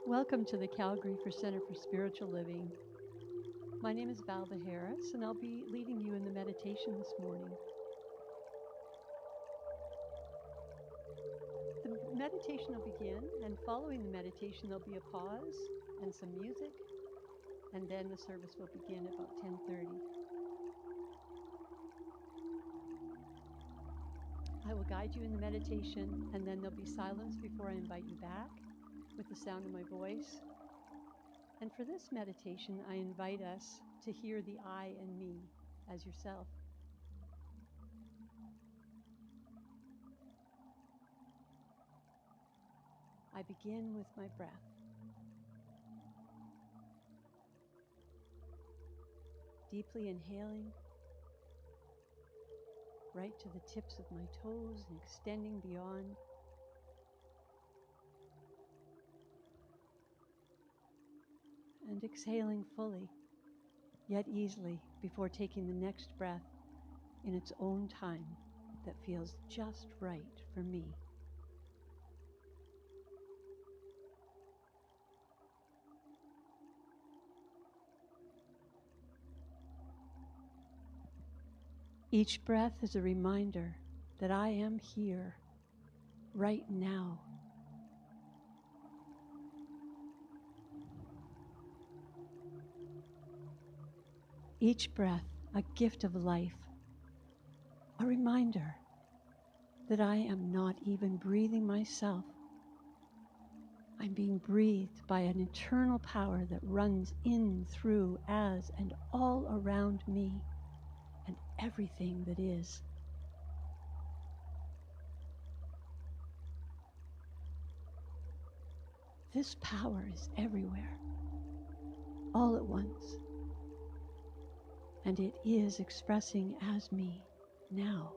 Welcome to the Calgary Centre for Spiritual Living. My name is Valda Harris, and I'll be leading you in the meditation this morning. The meditation will begin, and following the meditation, there'll be a pause and some music, and then the service will begin about 10:30. I will guide you in the meditation, and then there'll be silence before I invite you back with the sound of my voice. And for this meditation, I invite us to hear the I and me as yourself. I begin with my breath. Deeply inhaling right to the tips of my toes and extending beyond. And exhaling fully, yet easily, before taking the next breath in its own time that feels just right for me. Each breath is a reminder that I am here, right now. Each breath, a gift of life, a reminder that I am not even breathing myself. I'm being breathed by an eternal power that runs in, through, as, and all around me and everything that is. This power is everywhere, all at once, and it is expressing as me now.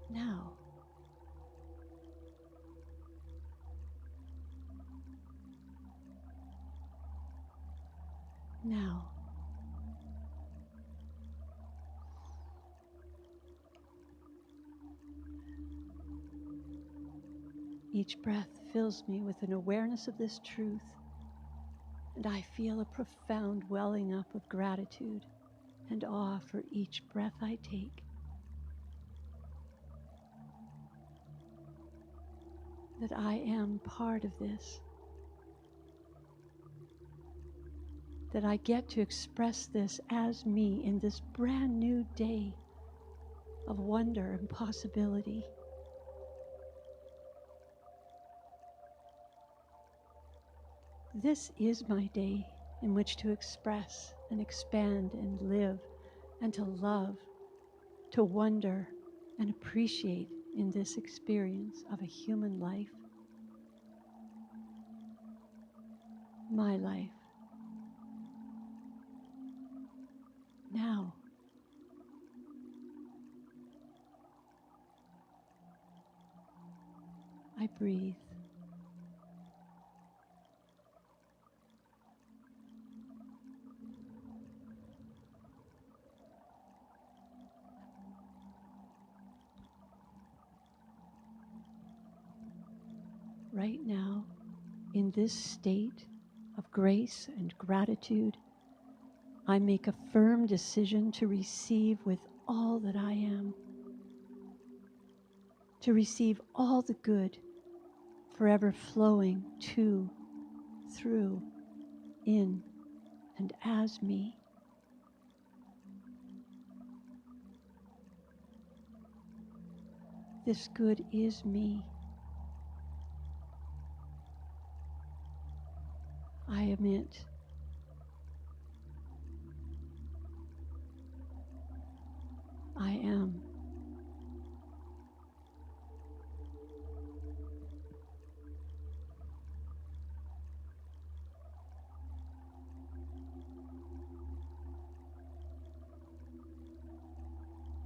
Now. Now. Each breath fills me with an awareness of this truth, and I feel a profound welling up of gratitude and awe for each breath I take. That I am part of this. That I get to express this as me in this brand new day of wonder and possibility. This is my day in which to express and expand and live and to love, to wonder and appreciate in this experience of a human life. My life. Now. I breathe. Right now, in this state of grace and gratitude, I make a firm decision to receive with all that I am, to receive all the good forever flowing to, through, in, and as me. This good is me. I am it. I am.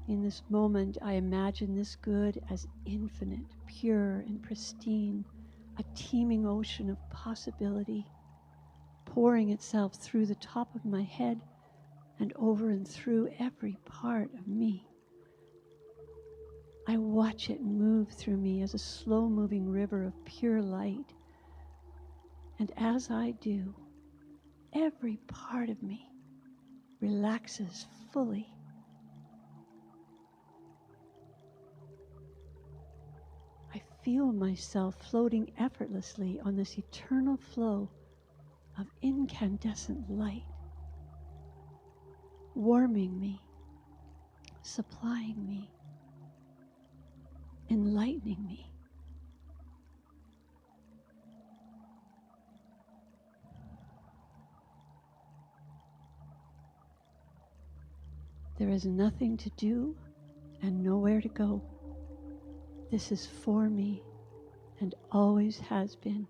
In this moment, I imagine this good as infinite, pure, and pristine, a teeming ocean of possibility, pouring itself through the top of my head and over and through every part of me. I watch it move through me as a slow-moving river of pure light. And as I do, every part of me relaxes fully. I feel myself floating effortlessly on this eternal flow of incandescent light, warming me, supplying me, enlightening me. There is nothing to do and nowhere to go. This is for me and always has been.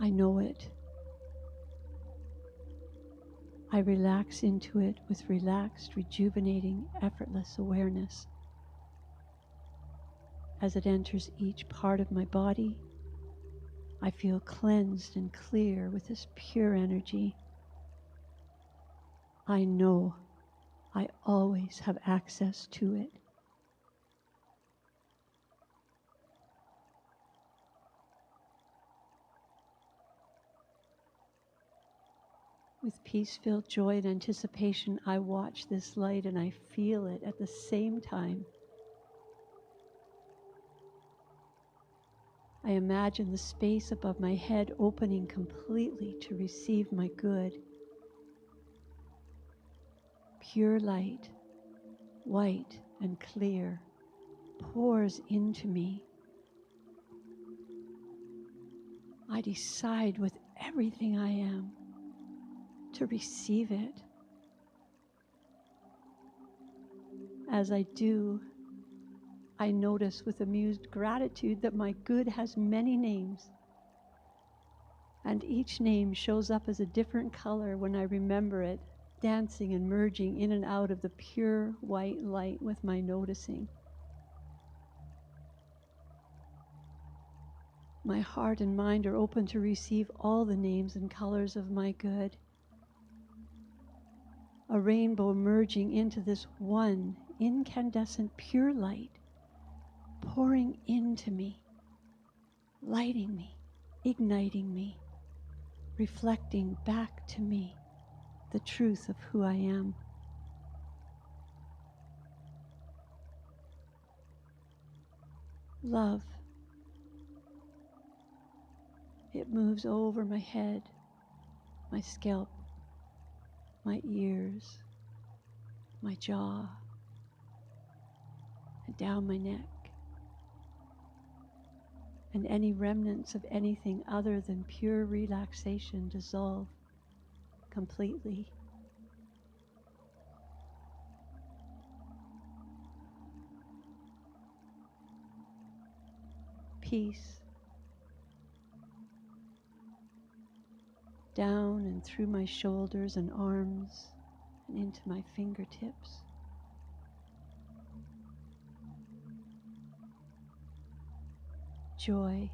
I know it. I relax into it with relaxed, rejuvenating, effortless awareness. As it enters each part of my body, I feel cleansed and clear with this pure energy. I know I always have access to it. With peace-filled joy and anticipation, I watch this light and I feel it at the same time. I imagine the space above my head opening completely to receive my good. Pure light, white and clear, pours into me. I decide with everything I am to receive it. As I do, I notice with amused gratitude that my good has many names, and each name shows up as a different color when I remember it, dancing and merging in and out of the pure white light with my noticing. My heart and mind are open to receive all the names and colors of my good. A rainbow merging into this one incandescent pure light, pouring into me, lighting me, igniting me, reflecting back to me the truth of who I am. Love. It moves over my head, my scalp, my ears, my jaw, and down my neck, and any remnants of anything other than pure relaxation dissolve completely. Peace. Down and through my shoulders and arms and into my fingertips. Joy.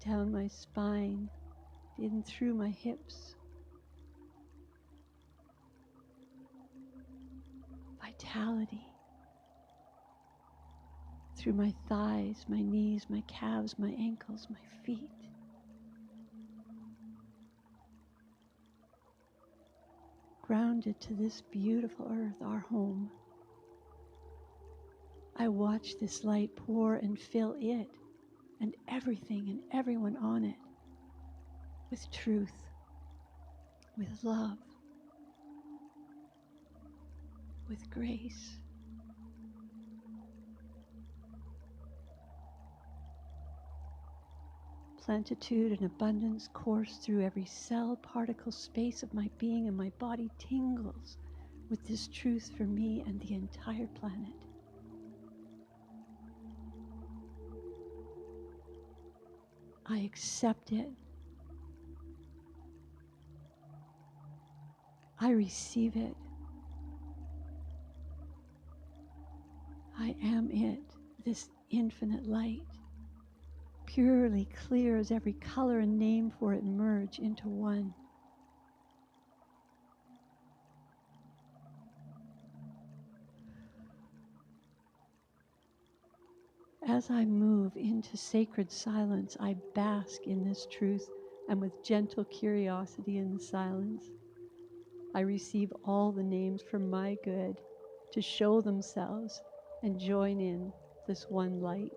Down my spine, in through my hips. Vitality. Through my thighs, my knees, my calves, my ankles, my feet. Grounded to this beautiful earth, our home. I watch this light pour and fill it and everything and everyone on it with truth, with love, with grace. Plentitude and abundance course through every cell, particle, space of my being, and my body tingles with this truth for me and the entire planet. I accept it. I receive it. I am it, this infinite light. Purely clear as every color and name for it merge into one. As I move into sacred silence, I bask in this truth, and with gentle curiosity in the silence, I receive all the names for my good to show themselves and join in this one light.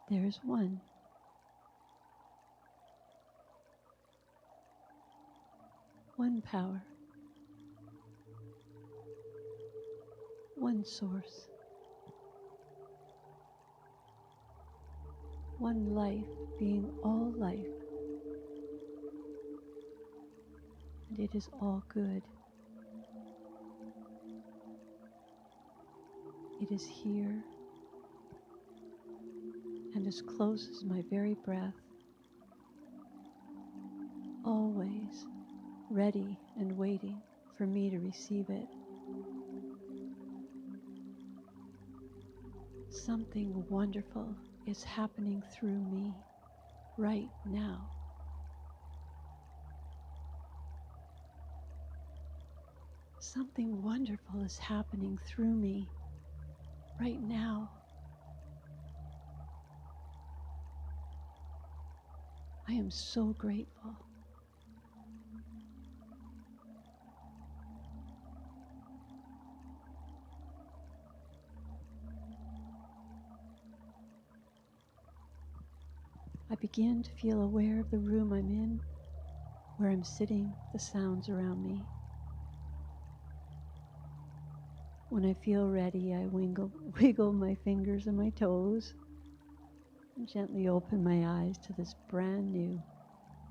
There is one. One power. One source. One life being all life. And it is all good. It is here and as close as my very breath, always ready and waiting for me to receive it. Something wonderful is happening through me right now. Something wonderful is happening through me right now. I am so grateful. I begin to feel aware of the room I'm in, where I'm sitting, the sounds around me. When I feel ready, I wiggle my fingers and my toes and gently open my eyes to this brand new,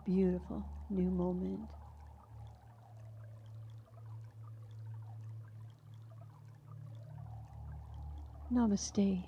beautiful new moment. Namaste.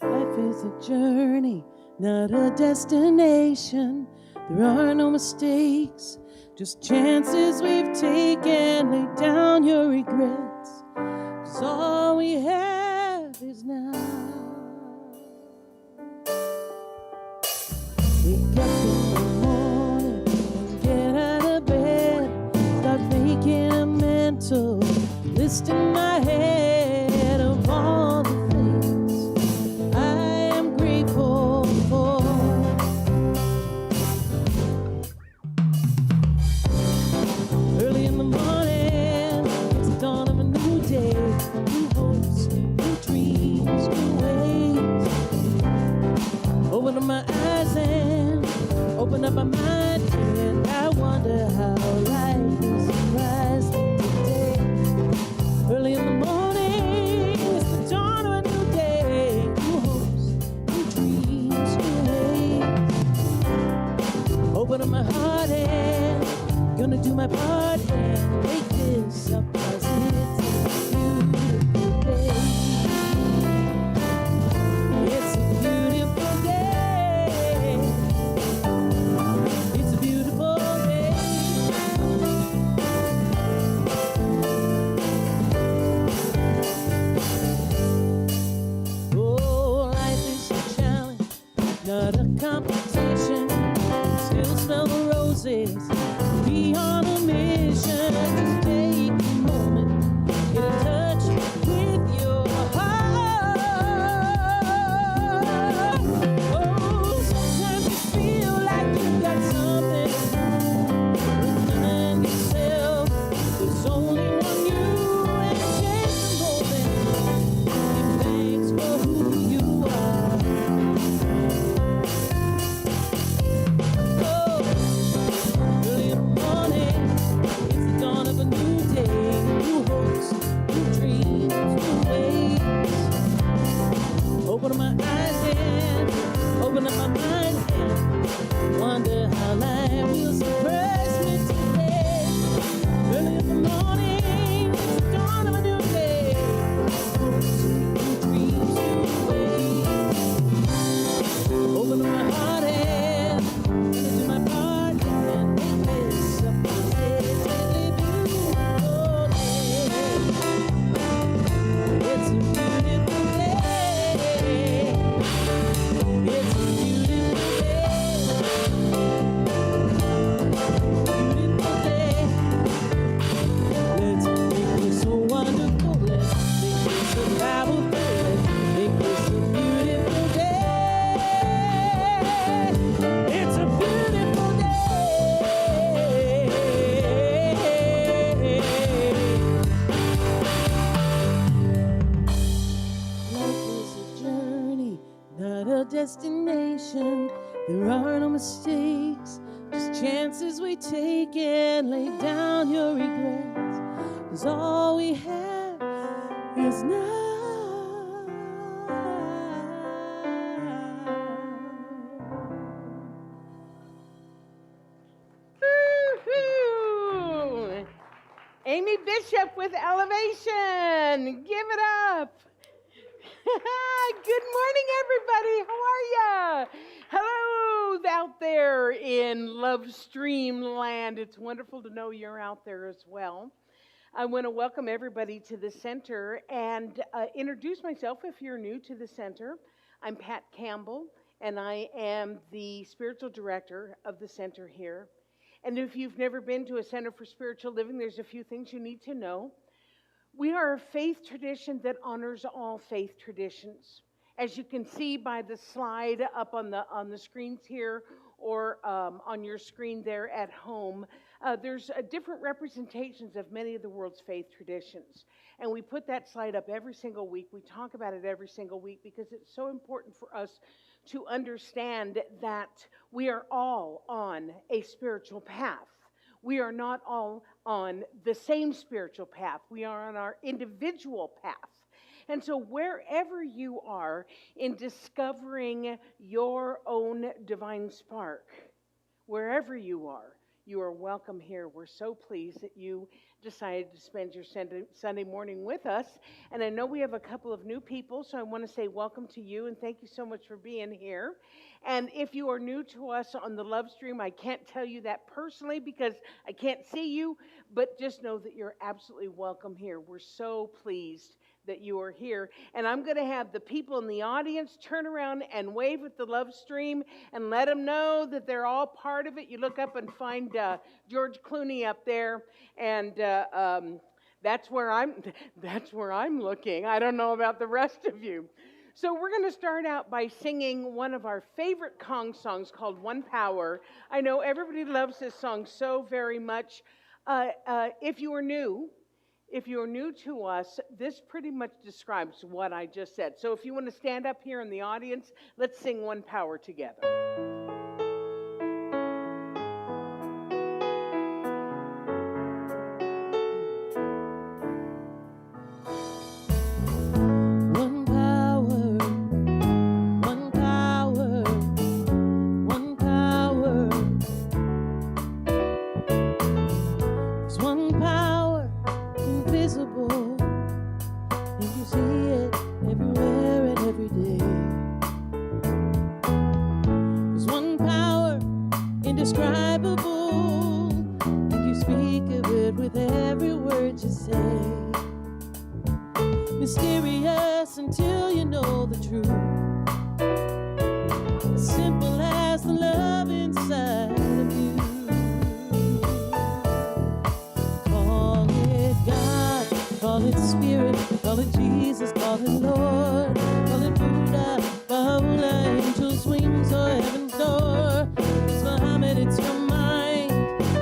Life is a journey, not a destination. There are no mistakes, just chances we've taken. Lay down your regrets, 'cause all we have is now. Wake up in the morning and get out of bed. Start making a mental list in my head of all the things I am grateful for. Early in the morning, it's the dawn of a new day. New hopes, new dreams, new ways. Open up my eyes and open up my mind, and I wonder how life will surprise me today. Early in the morning, it's the dawn of a new day. New hopes, new dreams, new ways. Open up my heart and gonna do my part and make this a positive, beautiful day. It's a beautiful day. It's a beautiful day. Oh, life is a challenge, not a competition. Still smell the roses. Be on a mission. Just take a moment, get in touch with your heart. Oh, sometimes you feel like you got something. Remind yourself there's only one you, and change the moment. Give thanks for who you are. Oh, early in the morning, it's the dawn of a new day. New hopes, new dreams, new ways. Open up my eyes and open up my mind and wonder how life will surprise me today. Early in the morning, it's the dawn of a new day. Hopes, new dreams, new ways. Open up my heart and gonna do my part and make this a positively beautiful day. It's a beautiful day. It's a beautiful day. Beautiful day. Let's make this so wonderful. Let's make this so powerful. Let's make this a beautiful day. It's a beautiful day. Life is a journey, not a destination. There are no mistakes, just chances we take, and lay down your regrets, 'cause all we have is now. Woo-hoo! Amy Bishop with Elevation. Give it up. Good morning, everybody. How are ya? Hello out there in lovestream land. It's wonderful to know you're out there as well. I want to welcome everybody to the center and introduce myself if you're new to the center. I'm Pat Campbell, and I am the spiritual director of the center here. And if you've never been to a Center for Spiritual Living, there's a few things you need to know. We are a faith tradition that honors all faith traditions. As you can see by the slide up on the screens here or on your screen there at home, there's different representations of many of the world's faith traditions. And we put that slide up every single week. We talk about it every single week because it's so important for us to understand that we are all on a spiritual path. We are not all on the same spiritual path. We are on our individual path. And so wherever you are in discovering your own divine spark, wherever you are, you are welcome here. We're so pleased that you decided to spend your Sunday morning with us. And I know we have a couple of new people, so I want to say welcome to you and thank you so much for being here. And if you are new to us on the Love Stream, I can't tell you that personally because I can't see you, but just know that you're absolutely welcome here. We're so pleased that you are here. And I'm going to have the people in the audience turn around and wave at the Love Stream and let them know that they're all part of it. You look up and find George Clooney up there, and that's where I'm looking. I don't know about the rest of you. So we're going to start out by singing one of our favorite Kong songs called One Power. I know everybody loves this song so very much. If you are new to us, this pretty much describes what I just said. So if you want to stand up here in the audience, let's sing One Power together. Mysterious until you know the truth. As simple as the love inside of you. Call it God, call it Spirit, call it Jesus, call it Lord, call it Buddha, Baha'u'llah, angels, wings, or heaven's door. It's Muhammad, it's your mind,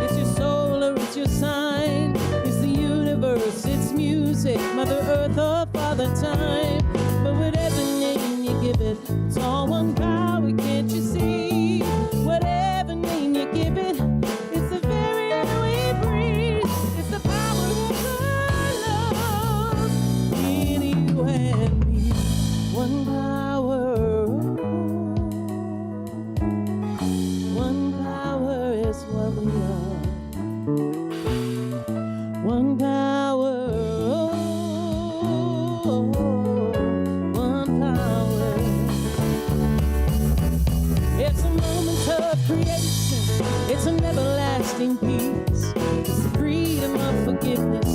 it's your soul, or it's your sign. It's the universe, it's music, Mother Earth, or Father Time. But whatever name you give it, it's all one power, can't you see? Whatever name you give it, it's the very air we breathe. It's the power of love in you and me. One power. One power is what we are. One power. One power. It's a moment of creation. It's an everlasting peace. It's the freedom of forgiveness.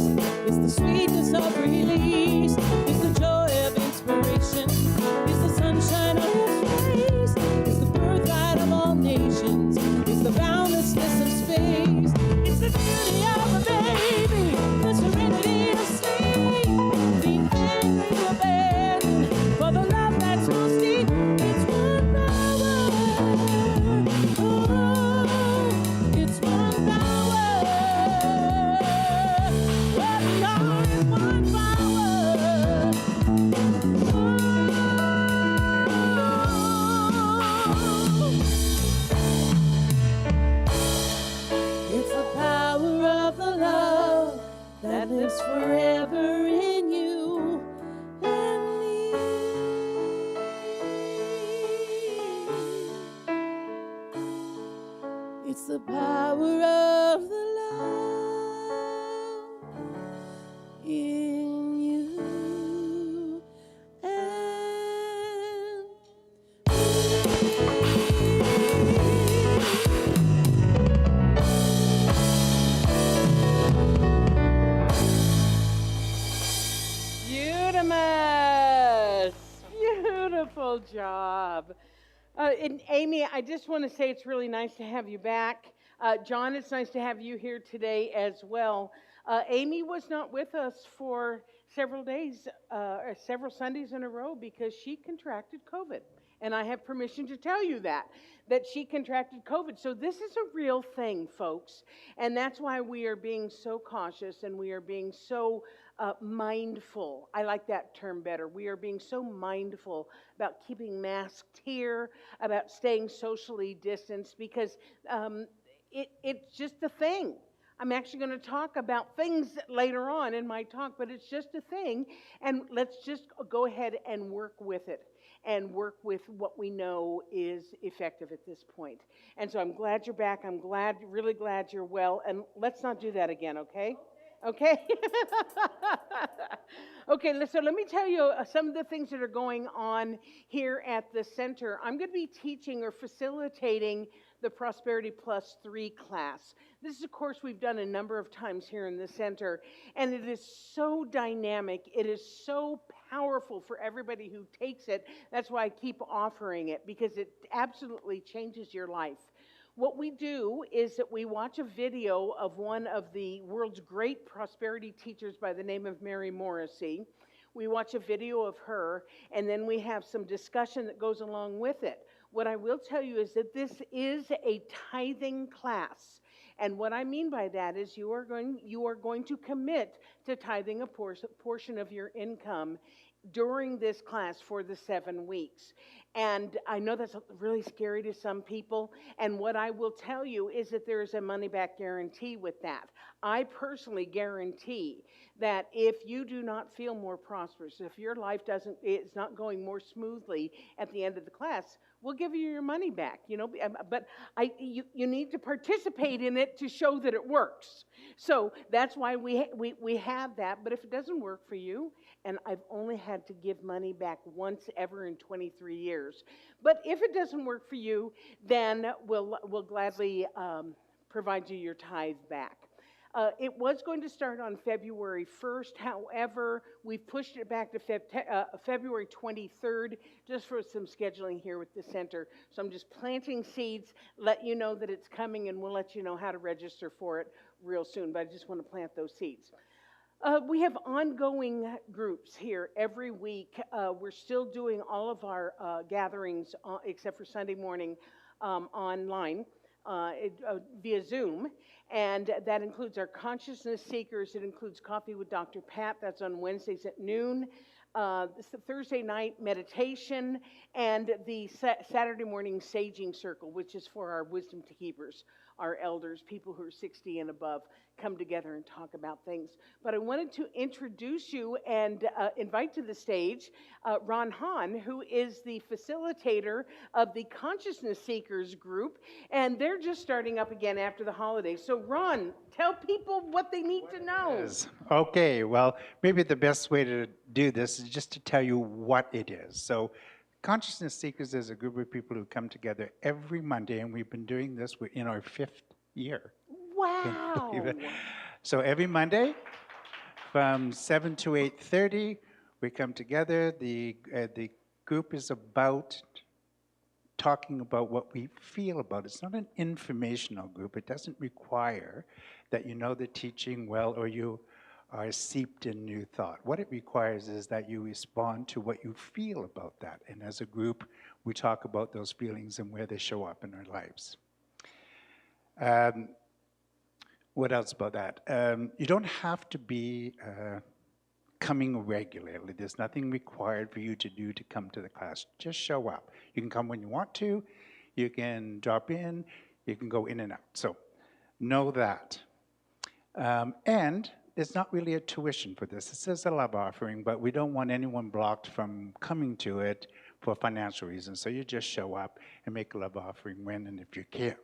It's the sweetness of release. It's the joy of inspiration. It's the sunshine on your face. It's the birthright of all nations. It's the boundlessness of space. It's the beauty of a baby. The serenity of sleep. The angry abandon for the love that's most deep. It's one power. Oh, it's one power. What we are is one power. Oh, it's the power of the love that lives forever in you and me. It's the power of the love in you and Beautimous. Beautiful job. And Amy, I just want to say it's really nice to have you back. John, it's nice to have you here today as well. Amy was not with us for several days, or several Sundays in a row because she contracted COVID. And I have permission to tell you that she contracted COVID. So this is a real thing, folks. And that's why we are being so cautious and we are being so mindful. I like that term better. We are being so mindful about keeping masked here, about staying socially distanced because it's just a thing. I'm actually going to talk about things later on in my talk, but it's just a thing. And let's just go ahead and work with it and work with what we know is effective at this point. And so I'm glad you're back. I'm glad, really glad you're well. And let's not do that again, okay? Okay? Okay, so let me tell you some of the things that are going on here at the center. I'm going to be teaching or facilitating the Prosperity Plus 3 class. This is a course we've done a number of times here in the center, and it is so dynamic. It is so powerful for everybody who takes it. That's why I keep offering it, because it absolutely changes your life. What we do is that we watch a video of one of the world's great prosperity teachers by the name of Mary Morrissey. We watch a video of her, and then we have some discussion that goes along with it. What I will tell you is that this is a tithing class. And what I mean by that is you are going to commit to tithing a portion of your income during this class for the 7 weeks. And I know that's really scary to some people. And what I will tell you is that there is a money-back guarantee with that. I personally guarantee that if you do not feel more prosperous, if your life is not going more smoothly at the end of the class, we'll give you your money back, but you need to participate in it to show that it works. So that's why we have that. But if it doesn't work for you, and I've only had to give money back once ever in 23 years, but if it doesn't work for you, then we'll gladly provide you your tithe back. It was going to start on February 1st. However, we've pushed it back to February 23rd, just for some scheduling here with the center. So I'm just planting seeds, let you know that it's coming, and we'll let you know how to register for it real soon. But I just want to plant those seeds. We have ongoing groups here every week. We're still doing all of our gatherings, except for Sunday morning, online. Via Zoom, and that includes our consciousness seekers. It includes Coffee with Dr. Pat, that's on Wednesdays at noon, Thursday night meditation, and the Saturday morning saging circle, which is for our wisdom keepers, our elders, people who are 60 and above, come together and talk about things. But I wanted to introduce you and invite to the stage Ron Hahn, who is the facilitator of the Consciousness Seekers group, and they're just starting up again after the holidays. So Ron, tell people what they need to know. Okay, well, maybe the best way to do this is just to tell you what it is. So Consciousness Seekers is a group of people who come together every Monday, and we've been doing this in our 5th year. Wow. So every Monday from 7 to 8:30, we come together. The group is about talking about what we feel about. It's not an informational group. It doesn't require that you know the teaching well or you are seeped in new thought. What it requires is that you respond to what you feel about that. And as a group, we talk about those feelings and where they show up in our lives. What else about that? You don't have to be coming regularly. There's nothing required for you to do to come to the class. Just show up. You can come when you want to. You can drop in. You can go in and out. So know that. And it's not really a tuition for this. This is a love offering, but we don't want anyone blocked from coming to it for financial reasons. So you just show up and make a love offering when and if you can.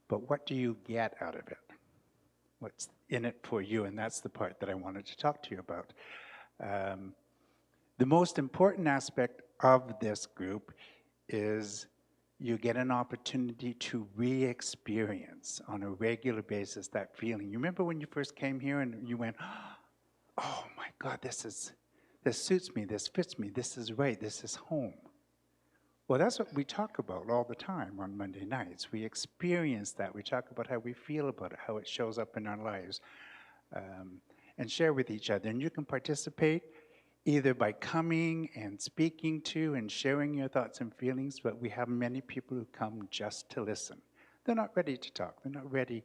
But what do you get out of it? What's in it for you? And that's the part that I wanted to talk to you about. The most important aspect of this group is you get an opportunity to re-experience on a regular basis that feeling. You remember when you first came here and you went, oh my God, this suits me, this fits me, this is right, this is home. Well, that's what we talk about all the time on Monday nights. We experience that. We talk about how we feel about it, how it shows up in our lives, and share with each other. And you can participate either by coming and speaking to and sharing your thoughts and feelings, but we have many people who come just to listen. They're not ready to talk. They're not ready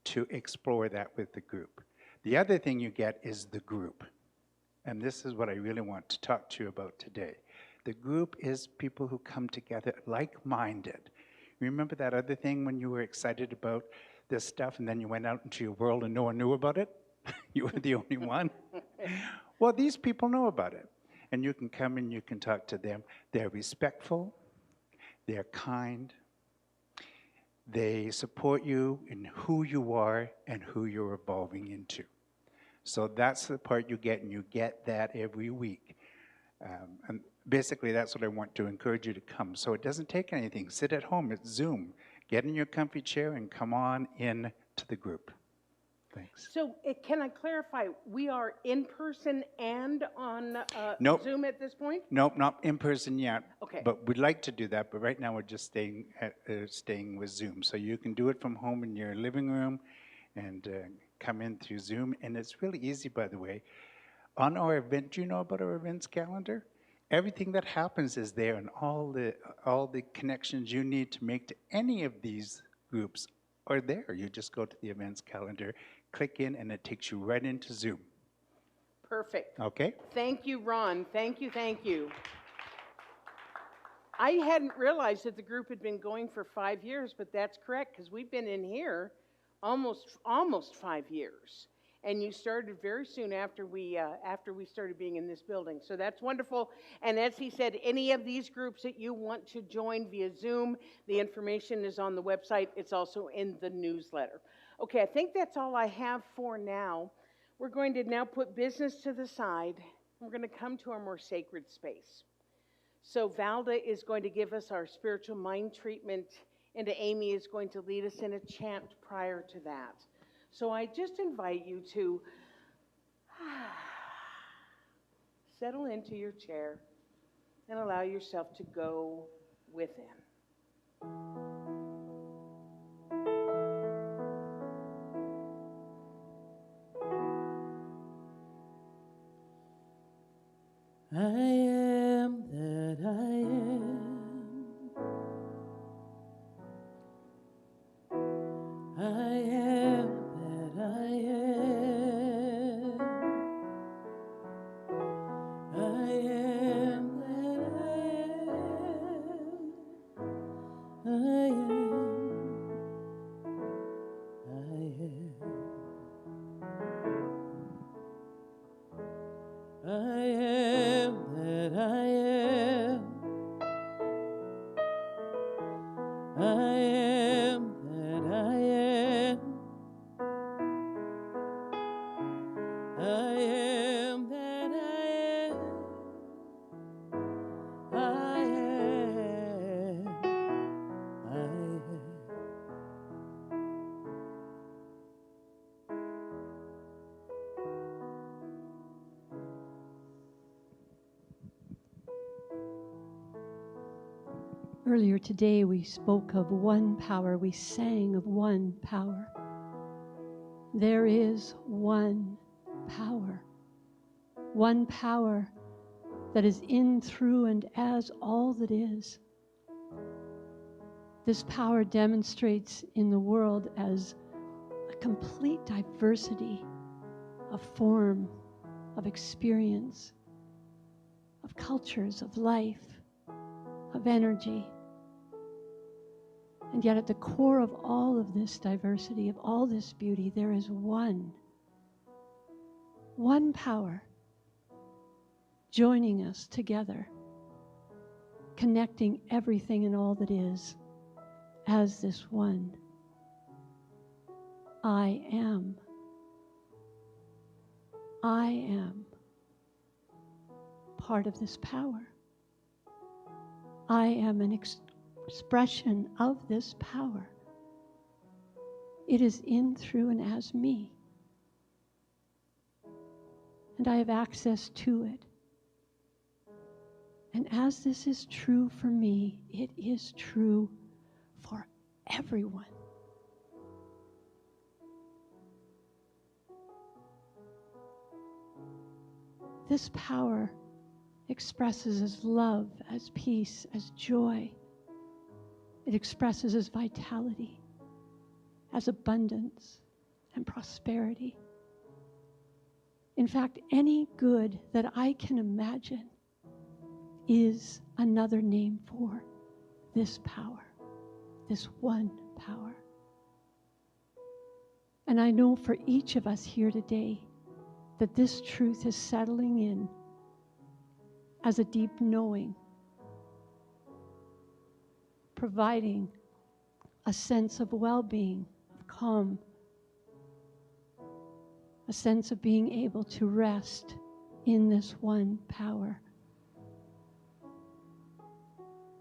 to explore that with the group. The other thing you get is the group. And this is what I really want to talk to you about today. The group is people who come together like-minded. Remember that other thing when you were excited about this stuff, and then you went out into your world and no one knew about it? You were the only one? Well, these people know about it. And you can come and you can talk to them. They're respectful. They're kind. They support you in who you are and who you're evolving into. So that's the part you get, and you get that every week. And basically, that's what I want to encourage you to come. So it doesn't take anything. Sit at home. It's Zoom. Get in your comfy chair and come on in to the group. Thanks. So can I clarify, we are in person and on Nope. Zoom at this point? Nope, not in person yet. Okay. But we'd like to do that. But right now, we're just staying with Zoom. So you can do it from home in your living room and come in through Zoom. And it's really easy, by the way. On our event, do you know about our events calendar? Everything that happens is there, and all the connections you need to make to any of these groups are there. You just go to the events calendar, click in, and it takes you right into Zoom. Perfect. Okay? Thank you, Ron. Thank you, thank you. I hadn't realized that the group had been going for 5 years, but that's correct, because we've been in here almost 5 years. And you started very soon after we started being in this building. So that's wonderful. And as he said, any of these groups that you want to join via Zoom, the information is on the website. It's also in the newsletter. Okay, I think that's all I have for now. We're going to now put business to the side. We're going to come to our more sacred space. So Valda is going to give us our spiritual mind treatment, and Amy is going to lead us in a chant prior to that. So I just invite you to settle into your chair and allow yourself to go within. I am that I am. I am that I am. I am that I am. I am. I am. I am that I am. I am that I am. I am that I am. I am. I am. Earlier today, we spoke of one power. We sang of one power. There is one power that is in, through, and as all that is. This power demonstrates in the world as a complete diversity of form, of experience, of cultures, of life, of energy. And yet at the core of all of this diversity, of all this beauty, there is one power joining us together, connecting everything and all that is as this one. I am. I am part of this power. I am an expression of this power. It is in, through, and as me. And I have access to it. And as this is true for me, it is true for everyone. This power expresses as love, as peace, as joy. It expresses as vitality, as abundance and prosperity. In fact, any good that I can imagine is another name for this power, this one power. And I know for each of us here today that this truth is settling in as a deep knowing, providing a sense of well-being, of calm, a sense of being able to rest in this one power.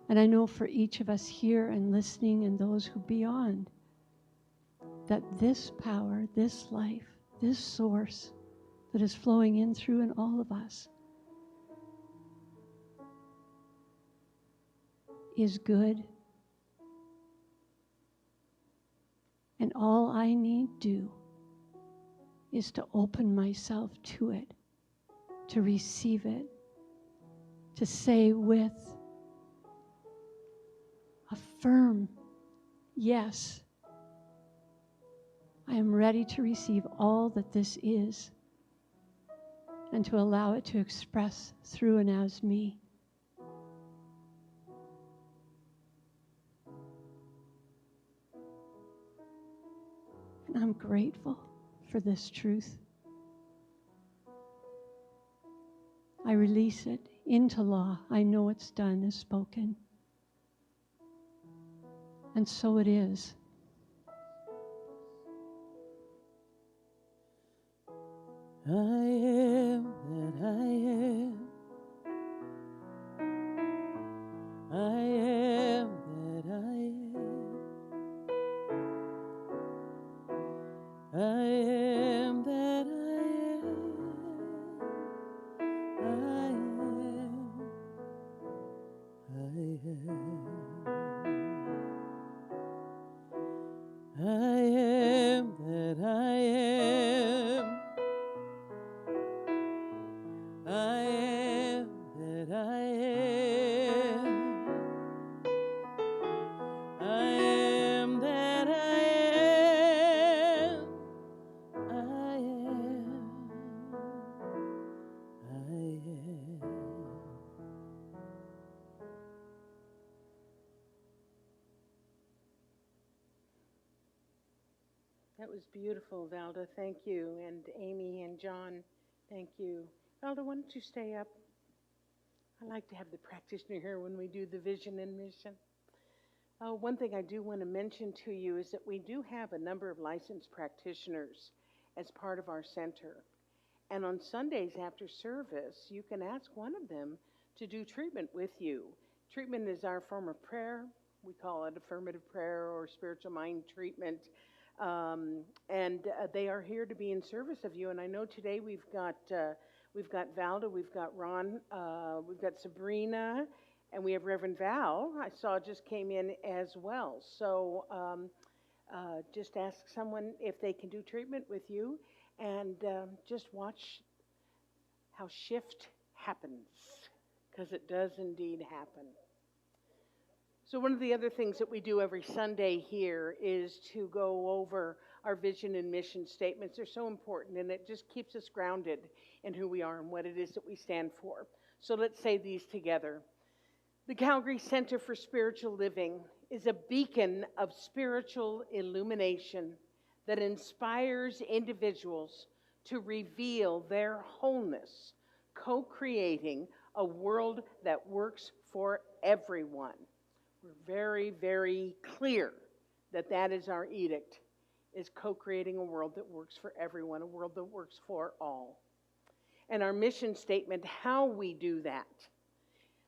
And I know for each of us here and listening and those who beyond, that this power, this life, this source that is flowing in through and all of us is good. And all I need do is to open myself to it, to receive it, to say with a firm yes, I am ready to receive all that this is, and to allow it to express through and as me. And I'm grateful for this truth. I release it into law. I know it's done, is spoken. And so it is. I am that I am. I am that I am. I am that I am. I am. I am. I am that I am. I am that I am. I am that I am. I am. I am. That was beautiful, Valda. Thank you. And Amy and John, thank you. Valda, why don't you stay up? I like to have the practitioner here when we do the vision and mission. One thing I do want to mention to you is that we do have a number of licensed practitioners as part of our center. And on Sundays after service, you can ask one of them to do treatment with you. Treatment is our form of prayer. We call it affirmative prayer or spiritual mind treatment. They are here to be in service of you. And I know today we've got Valda, we've got Ron, we've got Sabrina, and we have Reverend Val. I saw just came in as well. So just ask someone if they can do treatment with you, and just watch how shift happens, because it does indeed happen. So one of the other things that we do every Sunday here is to go over our vision and mission statements. They're so important, and it just keeps us grounded in who we are and what it is that we stand for. So let's say these together. The Calgary Centre for Spiritual Living is a beacon of spiritual illumination that inspires individuals to reveal their wholeness, co-creating a world that works for everyone. We're very, very clear that that is our edict, is co-creating a world that works for everyone, a world that works for all. And our mission statement, how we do that.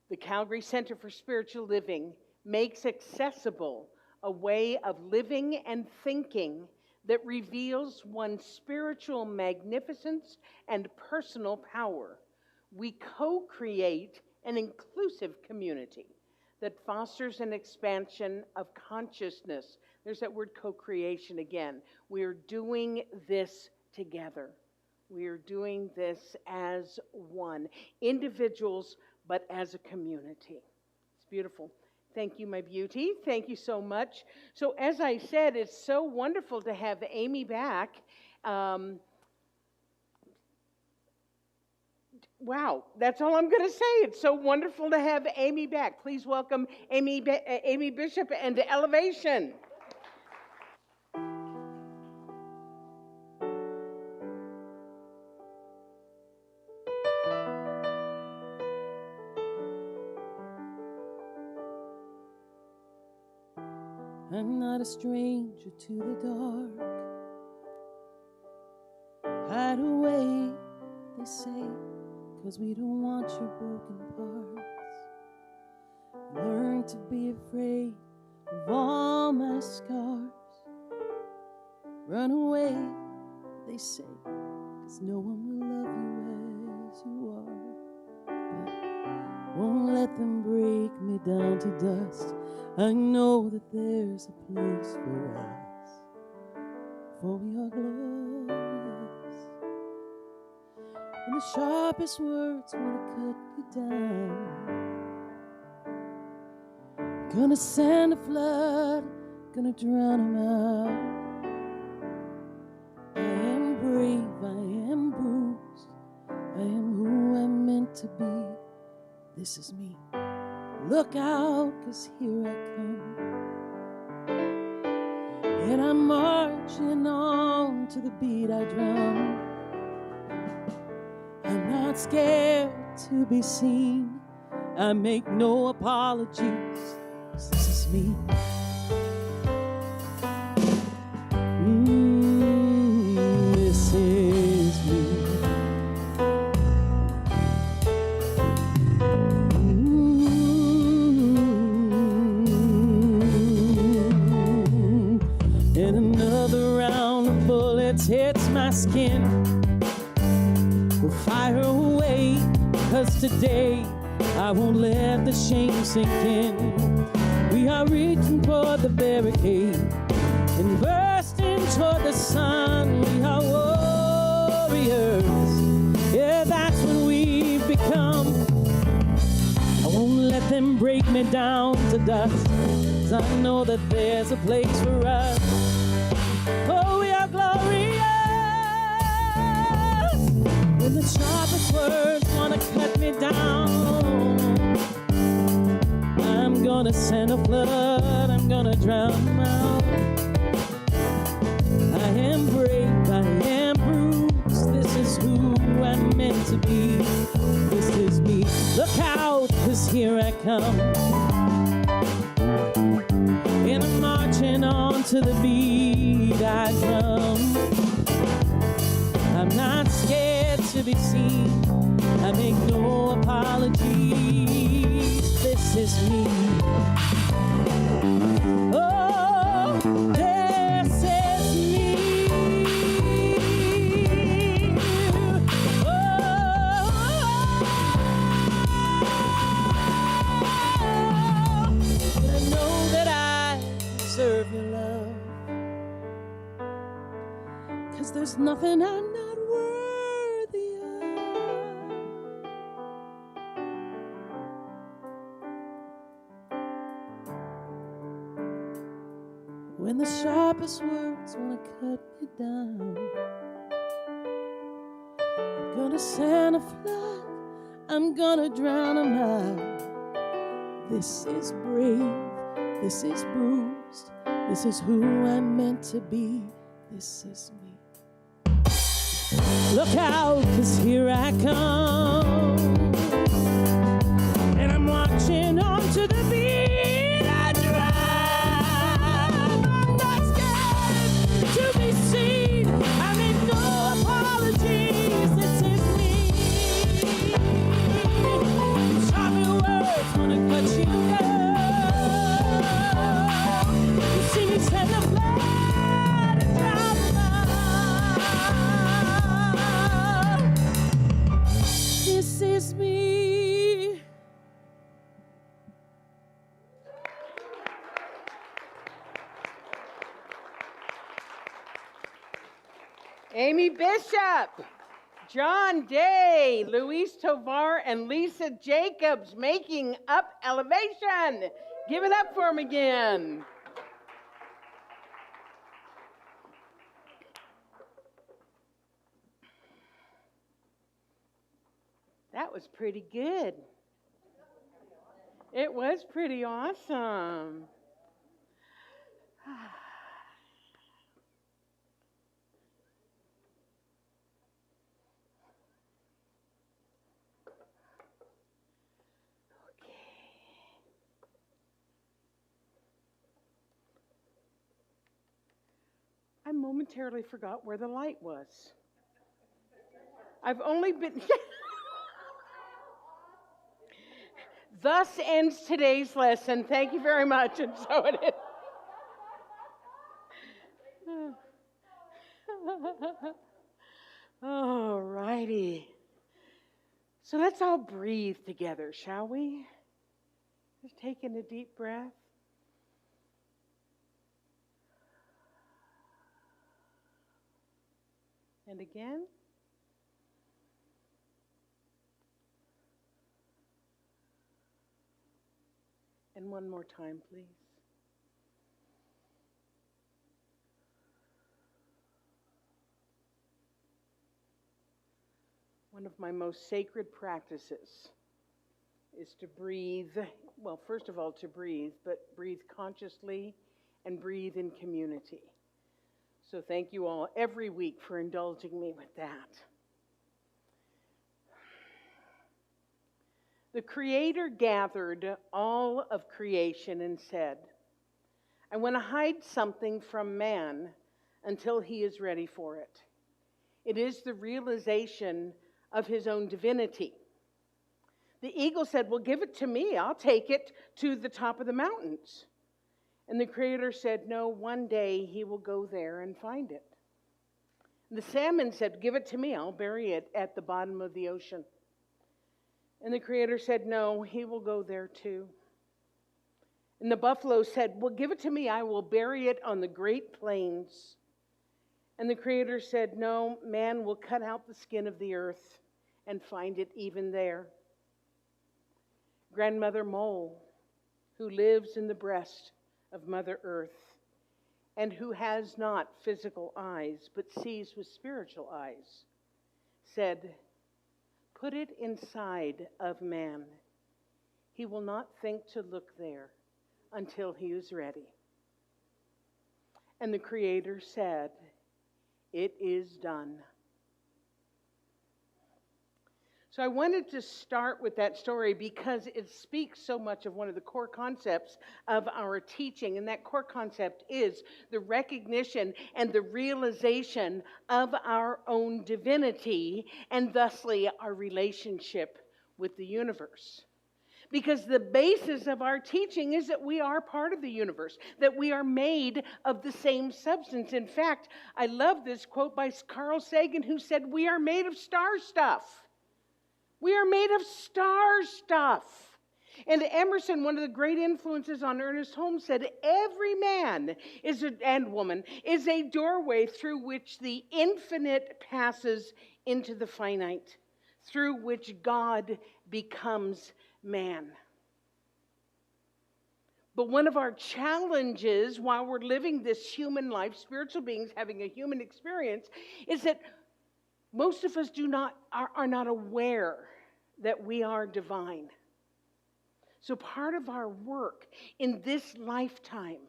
The Calgary Centre for Spiritual Living makes accessible a way of living and thinking that reveals one's spiritual magnificence and personal power. We co-create an inclusive community that fosters an expansion of consciousness. There's that word co-creation again. We are doing this together. We are doing this as one. Individuals, but as a community. It's beautiful. Thank you, my beauty. Thank you so much. So as I said, it's so wonderful to have Amy back. Wow, that's all I'm going to say. It's so wonderful to have Amy back. Please welcome Amy Bishop and Elevation. I'm not a stranger to the dark. Hide away, they say, 'cause we don't want your broken parts. Learn to be afraid of all my scars. Run away, they say, 'cause no one will love you as you are. But won't let them break me down to dust. I know that there's a place for us, for we are glorious. When the sharpest words wanna cut you down, gonna send a flood, gonna drown them out. I am brave, I am bruised, I am who I'm meant to be. This is me. Look out, 'cause here I come. And I'm marching on to the beat I drum. I'm not scared to be seen. I make no apologies. This is me. This is me. And another round of bullets hits my skin. We'll fire away, 'cause today I won't let the shame sink in. We are reaching for the barricade and bursting toward the sun. We are warriors, yeah, that's what we've become. I won't let them break me down to dust, 'cause I know that there's a place for us. Oh, we are glorious. When the sharpest words wanna cut me down, I'm gonna send a flood, I'm gonna drown them out. I am brave, I am bruised, this is who I'm meant to be. This is me. Look out, 'cause here I come. And I'm marching on to the beat I drum. I'm not scared to be seen. I make no apologies. This is me. Oh, this is me. Oh, I know that I deserve your love, 'cause there's nothing I'm not worthy of. When the sharpest words wanna cut me down, I'm gonna send a flood, I'm gonna drown them out. This is brave, this is bruised, this is who I'm meant to be. This is me. Look out, 'cause here I come. And I'm marching on to the beat I drum. I'm not scared to be seen. I make no apologies. This is me. Sharper words wanna cut you down. You see me send the flood and drown them out. This is me. Amy Bishop, John Day, Luis Tovar, and Lisa Jacobs making up Elevation. Give it up for them again. That was pretty good. It was pretty awesome. momentarily forgot where the light was. I've only been... Thus ends today's lesson. Thank you very much. And so it is. All righty. So let's all breathe together, shall we? Just taking a deep breath. And again. And one more time, please. One of my most sacred practices is to breathe, well, first of all, to breathe, but breathe consciously and breathe in community. So thank you all every week for indulging me with that. The Creator gathered all of creation and said, I want to hide something from man until he is ready for it. It is the realization of his own divinity. The eagle said, well, give it to me. I'll take it to the top of the mountains. And the Creator said, no, one day he will go there and find it. And the salmon said, give it to me. I'll bury it at the bottom of the ocean. And the Creator said, no, he will go there too. And the buffalo said, well, give it to me. I will bury it on the great plains. And the Creator said, no, man will cut out the skin of the earth and find it even there. Grandmother Mole, who lives in the breast of Mother Earth and who has not physical eyes but sees with spiritual eyes, said, put it inside of man. He will not think to look there until he is ready. And the Creator said, it is done. So I wanted to start with that story because it speaks so much of one of the core concepts of our teaching. And that core concept is the recognition and the realization of our own divinity and thusly our relationship with the universe. Because the basis of our teaching is that we are part of the universe, that we are made of the same substance. In fact, I love this quote by Carl Sagan, who said, we are made of star stuff. We are made of star stuff. And Emerson, one of the great influences on Ernest Holmes, said, every man and woman is a doorway through which the infinite passes into the finite, through which God becomes man. But one of our challenges while we're living this human life, spiritual beings having a human experience, is that most of us are not aware that we are divine. So part of our work in this lifetime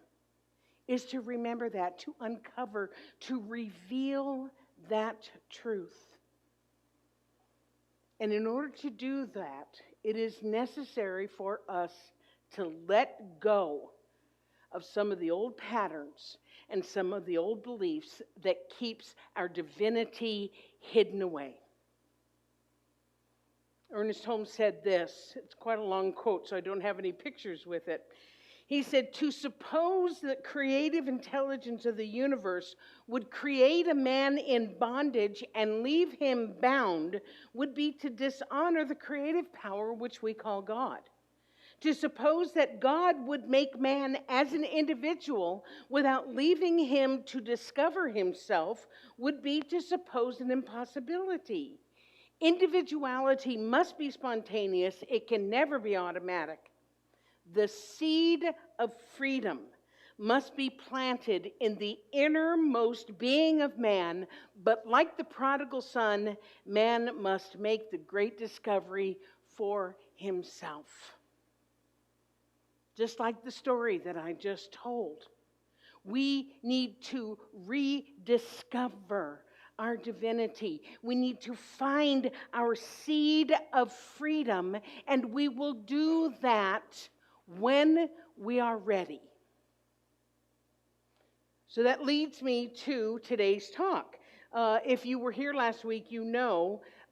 is to remember that, to uncover, to reveal that truth. And in order to do that, it is necessary for us to let go of some of the old patterns and some of the old beliefs that keeps our divinity hidden away. Ernest Holmes said this. It's quite a long quote, so I don't have any pictures with it. He said, to suppose that creative intelligence of the universe would create a man in bondage and leave him bound would be to dishonor the creative power which we call God. To suppose that God would make man as an individual without leaving him to discover himself would be to suppose an impossibility. Individuality must be spontaneous. It can never be automatic. The seed of freedom must be planted in the innermost being of man, but like the prodigal son, man must make the great discovery for himself. Just like the story that I just told, we need to rediscover our divinity. We need to find our seed of freedom, and we will do that when we are ready. So that leads me to today's talk. If you were here last week, you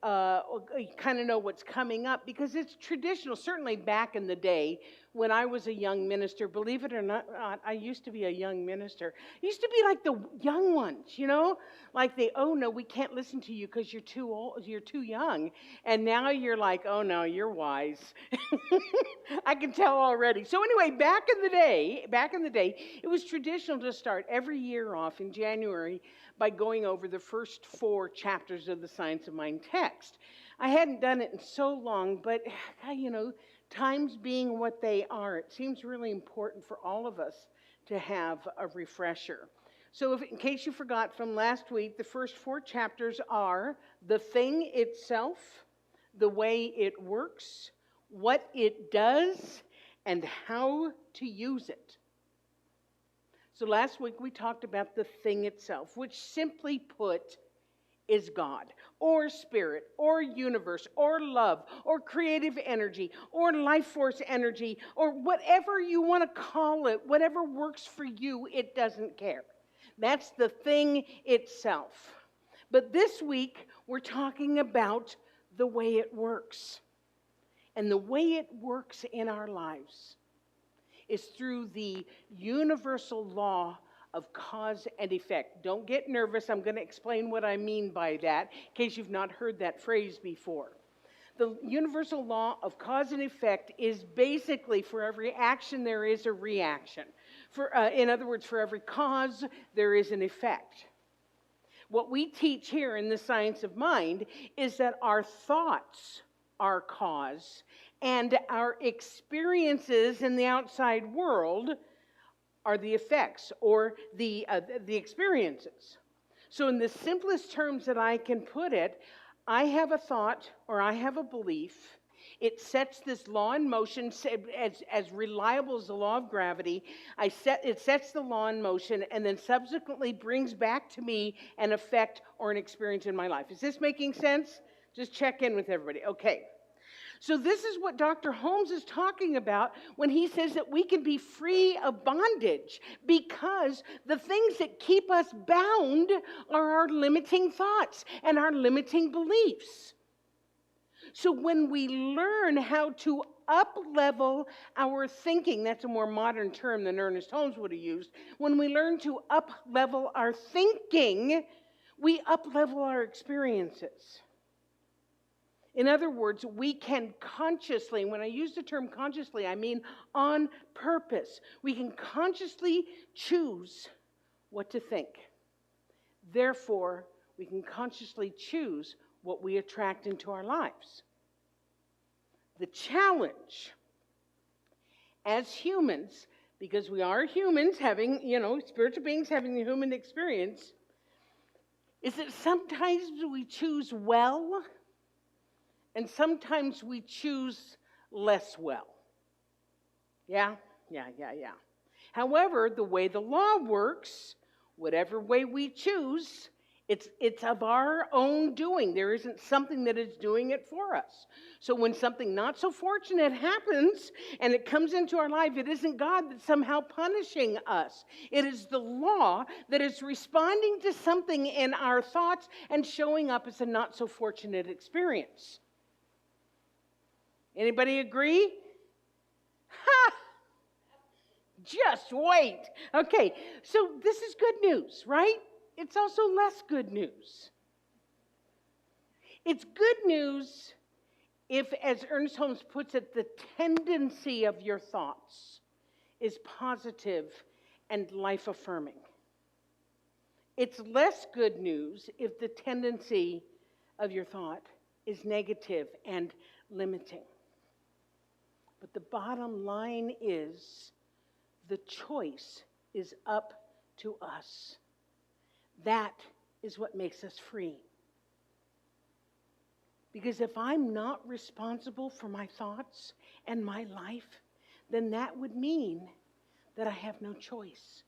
kind of know what's coming up because it's traditional. Certainly back in the day when I was a young minister, believe it or not, I used to be a young minister. I used to be like the young ones, like oh no, we can't listen to you because you're too old, you're too young. And now you're like, oh no, you're wise. I can tell already. So anyway, back in the day, it was traditional to start every year off in January by going over the first 4 chapters of the Science of Mind text. I hadn't done it in so long, but times being what they are, it seems really important for all of us to have a refresher. So in case you forgot from last week, the first 4 chapters are the thing itself, the way it works, what it does, and how to use it. So last week we talked about the thing itself, which simply put is God, or spirit, or universe, or love, or creative energy, or life force energy, or whatever you want to call it, whatever works for you, it doesn't care. That's the thing itself. But this week we're talking about the way it works. And the way it works in our lives is through the universal law of cause and effect. Don't get nervous. I'm going to explain what I mean by that in case you've not heard that phrase before. The universal law of cause and effect is basically for every action there is a reaction. In other words, for every cause there is an effect. What we teach here in the Science of Mind is that our thoughts are cause and our experiences in the outside world are the effects or the experiences. So in the simplest terms that I can put it, I have a thought or I have a belief. It sets this law in motion as reliable as the law of gravity. It sets the law in motion and then subsequently brings back to me an effect or an experience in my life. Is this making sense? Just check in with everybody. Okay. So this is what Dr. Holmes is talking about when he says that we can be free of bondage because the things that keep us bound are our limiting thoughts and our limiting beliefs. So when we learn how to up-level our thinking, that's a more modern term than Ernest Holmes would have used. When we learn to up-level our thinking, we up-level our experiences. In other words, we can consciously, when I use the term consciously, I mean on purpose. We can consciously choose what to think. Therefore, we can consciously choose what we attract into our lives. The challenge as humans, because we are humans having, spiritual beings having the human experience, is that sometimes we choose well and sometimes we choose less well. Yeah. However, the way the law works, whatever way we choose, it's of our own doing. There isn't something that is doing it for us. So when something not so fortunate happens and it comes into our life, it isn't God that's somehow punishing us. It is the law that is responding to something in our thoughts and showing up as a not so fortunate experience. Anybody agree? Ha! Just wait. Okay, so this is good news, right? It's also less good news. It's good news if, as Ernest Holmes puts it, the tendency of your thoughts is positive and life-affirming. It's less good news if the tendency of your thought is negative and limiting. But the bottom line is the choice is up to us. That is what makes us free. Because if I'm not responsible for my thoughts and my life, then that would mean that I have no choice,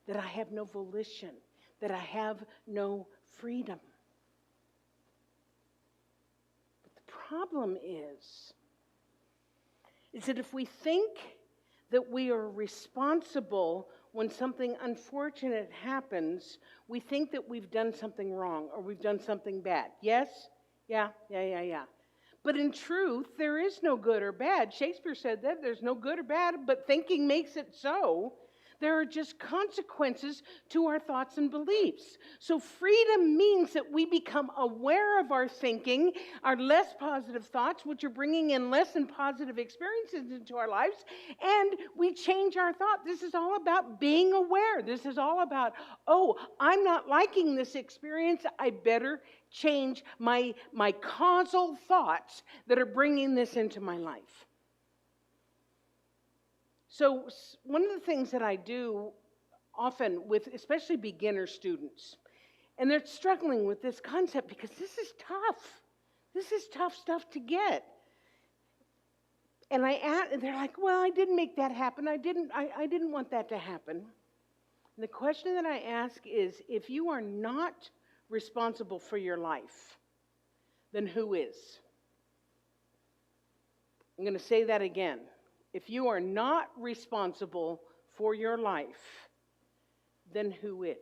that I have no volition, that I have no freedom. But the problem is that if we think that we are responsible when something unfortunate happens, we think that we've done something wrong or we've done something bad. Yes? Yeah. But in truth, there is no good or bad. Shakespeare said that there's no good or bad, but thinking makes it so. There are just consequences to our thoughts and beliefs. So freedom means that we become aware of our thinking, our less positive thoughts, which are bringing in less than positive experiences into our lives, and we change our thought. This is all about being aware. This is all about, oh, I'm not liking this experience. I better change my causal thoughts that are bringing this into my life. So one of the things that I do often with especially beginner students, and they're struggling with this concept because this is tough. This is tough stuff to get. And they're like, well, I didn't make that happen. I didn't want that to happen. And the question that I ask is, if you are not responsible for your life, then who is? I'm going to say that again. If you are not responsible for your life, then who is?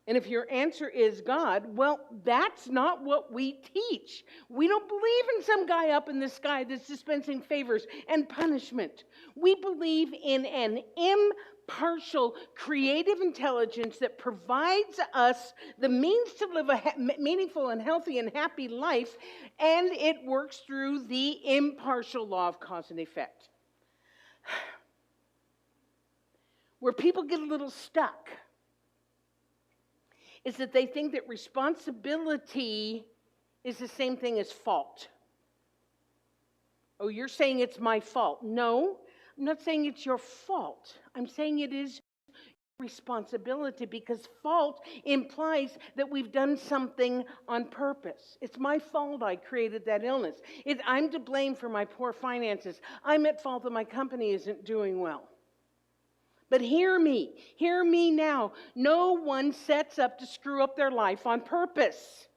And if your answer is God, well, that's not what we teach. We don't believe in some guy up in the sky that's dispensing favors and punishment. We believe in an impartial, creative intelligence that provides us the means to live a meaningful and healthy and happy life, and it works through the impartial law of cause and effect. Where people get a little stuck is that they think that responsibility is the same thing as fault. Oh, you're saying it's my fault. No, I'm not saying it's your fault. I'm saying it is your responsibility, because fault implies that we've done something on purpose. It's my fault I created that illness. I'm to blame for my poor finances. I'm at fault that my company isn't doing well. But hear me now. No one sets up to screw up their life on purpose.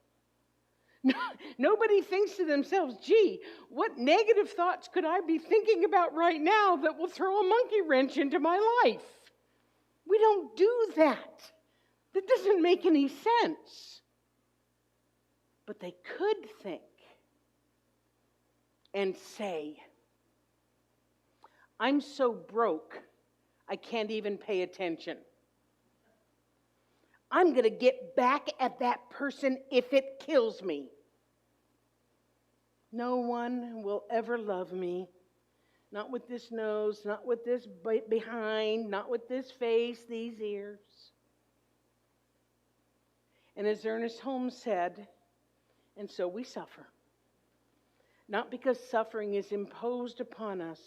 Nobody thinks to themselves, gee, what negative thoughts could I be thinking about right now that will throw a monkey wrench into my life? We don't do that. That doesn't make any sense. But they could think and say, I'm so broke, I can't even pay attention. I'm going to get back at that person if it kills me. No one will ever love me. Not with this nose, not with this behind, not with this face, these ears. And as Ernest Holmes said, and so we suffer. Not because suffering is imposed upon us,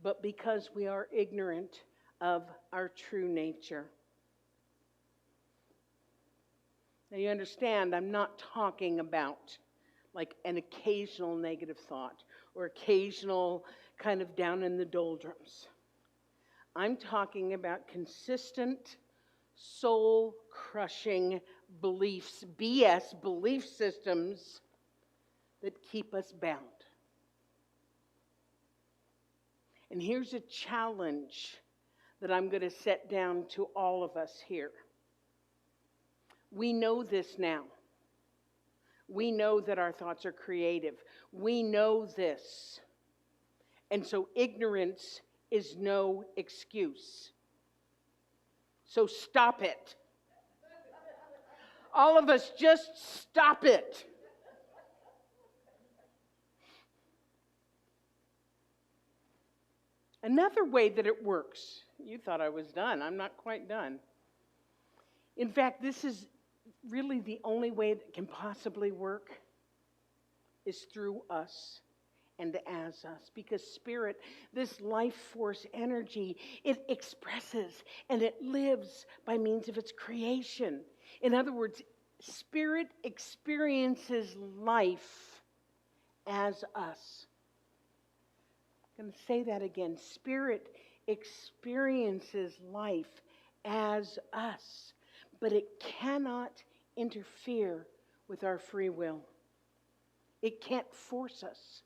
but because we are ignorant of our true nature. Now you understand, I'm not talking about like an occasional negative thought or occasional kind of down in the doldrums. I'm talking about consistent, soul-crushing beliefs, BS belief systems that keep us bound. And here's a challenge that I'm going to set down to all of us here. We know this now. We know that our thoughts are creative. We know this. And so ignorance is no excuse. So stop it. All of us, just stop it. Another way that it works, you thought I was done. I'm not quite done. In fact, this is really the only way that can possibly work, is through us and as us. Because spirit, this life force energy, it expresses and it lives by means of its creation. In other words, spirit experiences life as us. I'm going to say that again. Spirit experiences life as us, but it cannot interfere with our free will. It can't force us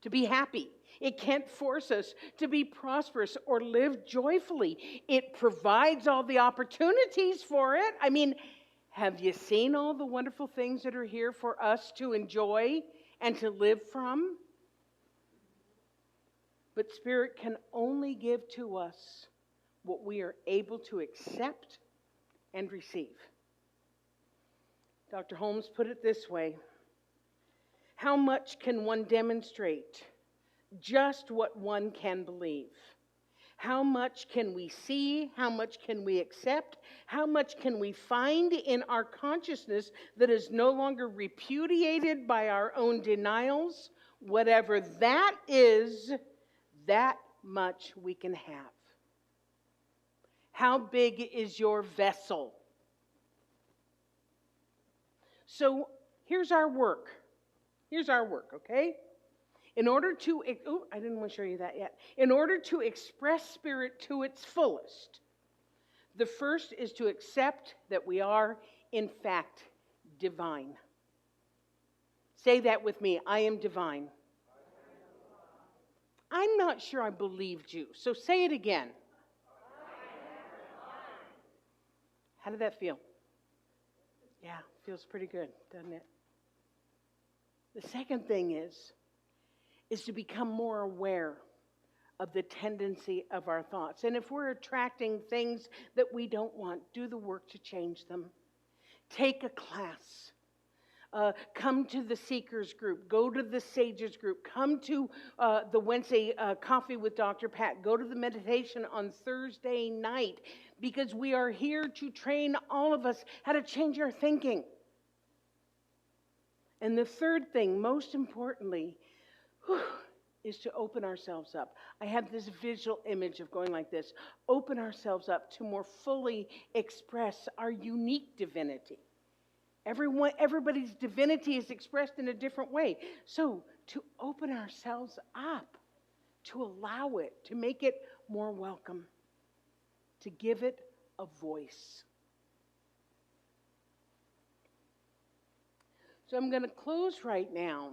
to be happy. It can't force us to be prosperous or live joyfully. It provides all the opportunities for it. I mean, have you seen all the wonderful things that are here for us to enjoy and to live from? But Spirit can only give to us what we are able to accept and receive. Dr. Holmes put it this way: how much can one demonstrate just what one can believe? How much can we see? How much can we accept? How much can we find in our consciousness that is no longer repudiated by our own denials? Whatever that is, that much we can have. How big is your vessel? So here's our work. Here's our work, okay? In order to, I didn't want to show you that yet. In order to express Spirit to its fullest, the first is to accept that we are, in fact, divine. Say that with me: I am divine. I'm not sure I believed you, so say it again. How did that feel? Yeah, feels pretty good, doesn't it? The second thing is to become more aware of the tendency of our thoughts. And if we're attracting things that we don't want, do the work to change them. Take a class. Come to the Seekers group. Go to the Sages group. Come to the Wednesday Coffee with Dr. Pat. Go to the meditation on Thursday night, because we are here to train all of us how to change our thinking. And the third thing, most importantly, is to open ourselves up. I have this visual image of going like this: open ourselves up to more fully express our unique divinity. Everybody's divinity is expressed in a different way. So to open ourselves up, to allow it, to make it more welcome, to give it a voice. So I'm going to close right now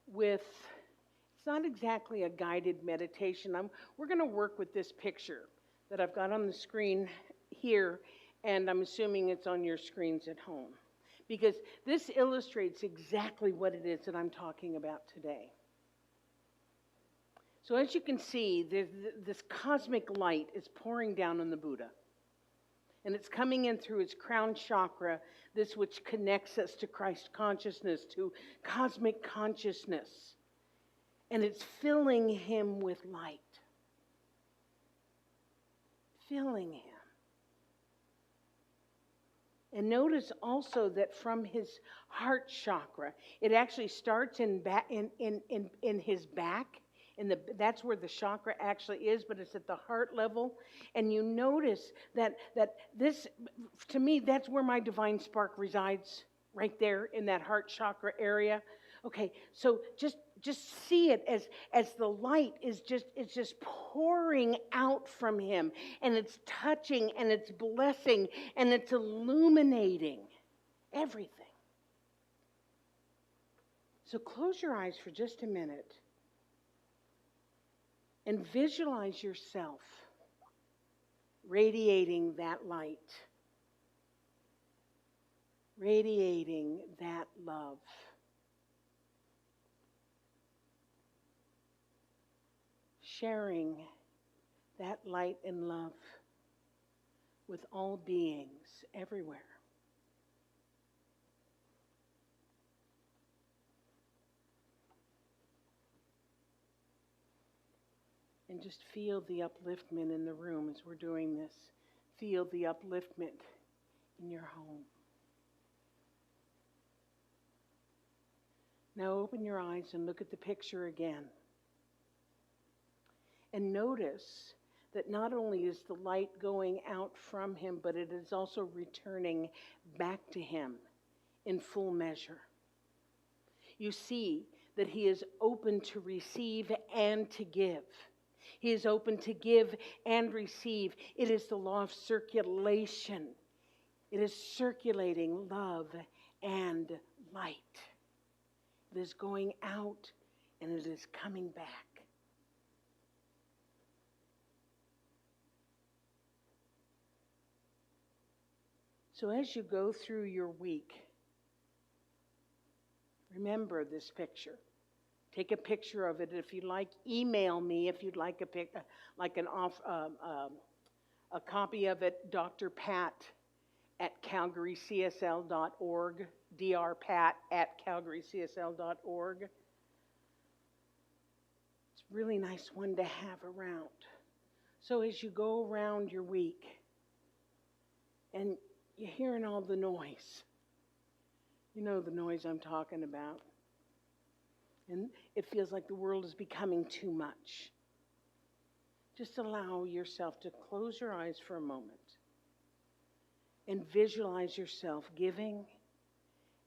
with, it's not exactly a guided meditation. We're going to work with this picture that I've got on the screen here, and I'm assuming it's on your screens at home, because this illustrates exactly what it is that I'm talking about today. So as you can see, this cosmic light is pouring down on the Buddha. And it's coming in through his crown chakra, this which connects us to Christ consciousness, to cosmic consciousness. And it's filling him with light. Filling him. And notice also that from his heart chakra, it actually starts in his back. That's where the chakra actually is, but it's at the heart level. And you notice that this, to me, that's where my divine spark resides, right there in that heart chakra area. Okay, so just see it as the light is just pouring out from him, and it's touching and it's blessing and it's illuminating everything. So close your eyes for just a minute and visualize yourself radiating that light, radiating that love. Sharing that light and love with all beings everywhere. And just feel the upliftment in the room as we're doing this. Feel the upliftment in your home. Now open your eyes and look at the picture again. And notice that not only is the light going out from him, but it is also returning back to him in full measure. You see that he is open to receive and to give. He is open to give and receive. It is the law of circulation. It is circulating love and light. It is going out and it is coming back. So as you go through your week, remember this picture. Take a picture of it. If you like, email me if you'd like a copy of it. Dr. Pat at calgarycsl.org. drpat at calgarycsl.org. It's a really nice one to have around. So as you go around your week and you're hearing all the noise, you know the noise I'm talking about. And it feels like the world is becoming too much. Just allow yourself to close your eyes for a moment and visualize yourself giving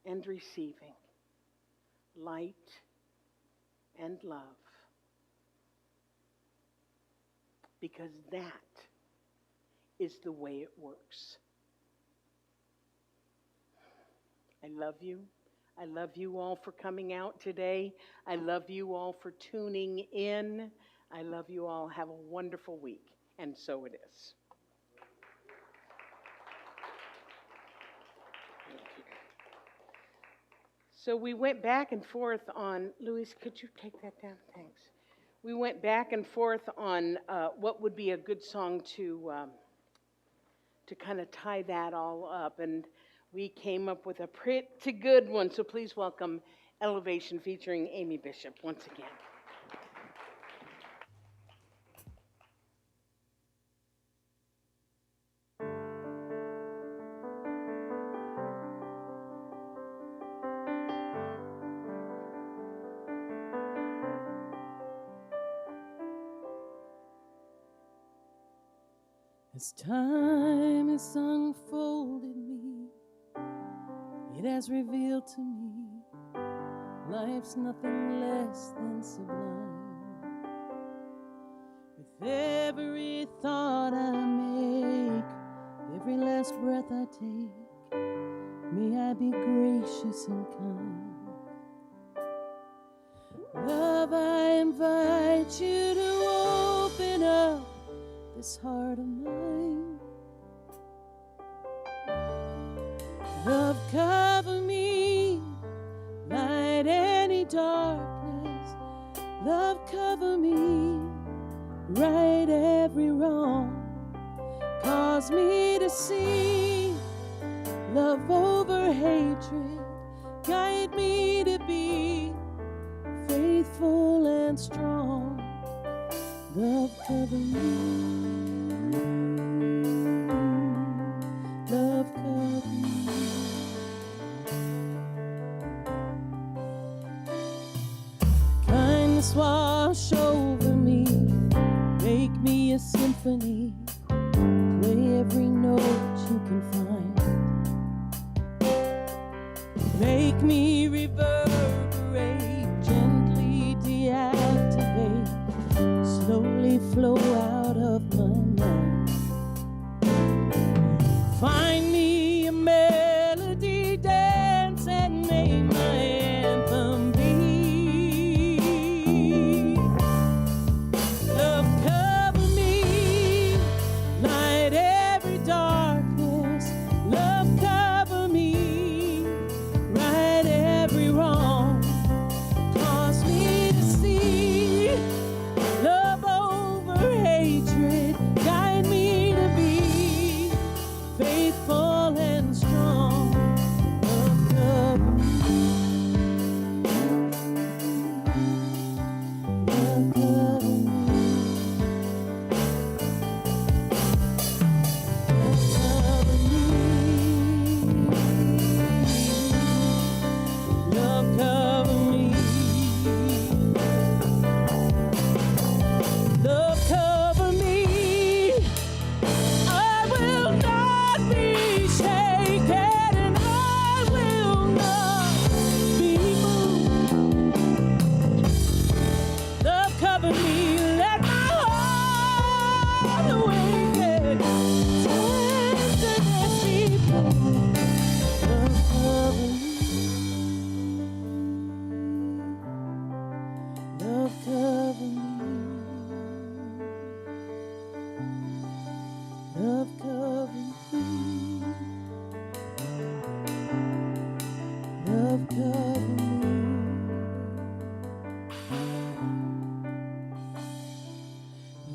and receiving light and love. Because that is the way it works. I love you. I love you all for coming out today. I love you all for tuning in. I love you all. Have a wonderful week. And so it is. So we went back and forth on, Louise, could you take that down? Thanks. We went back and forth on what would be a good song to kind of tie that all up. And we came up with a pretty good one. So please welcome Elevation featuring Amy Bishop once again. As time has unfolded me, it has revealed to me life's nothing less than sublime. With every thought I make, every last breath I take, may I be gracious and kind. Love, I invite you to open up this heart of mine. Love, cover me, light any darkness. Love, cover me, right every wrong. Cause me to see love over hatred. Guide me to be faithful and strong. Love, cover me. Love, cover me. Kindness wash over me. Make me a symphony. Play every note you can find. Make me reverberate. Gently deactivate. Slowly flow out of my mind. Find me a melody, dance, and make my anthem be. Love, cover me, light every darkness. Love, cover me, right every wrong. Love covering me. Love covering me.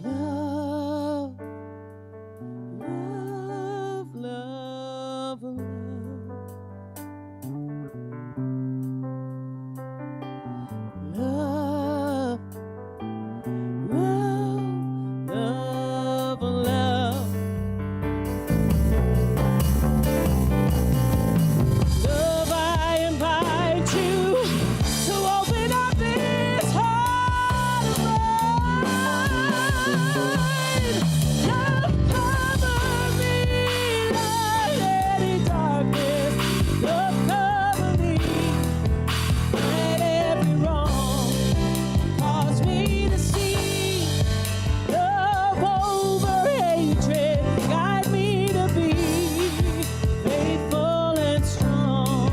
Love, love, love, love. Love, love, love, love. Love, I invite you to open up this heart of mine. Love, cover me like any darkness. Love, cover me like every wrong. Cause me to see love over hatred. Guide me to be faithful and strong.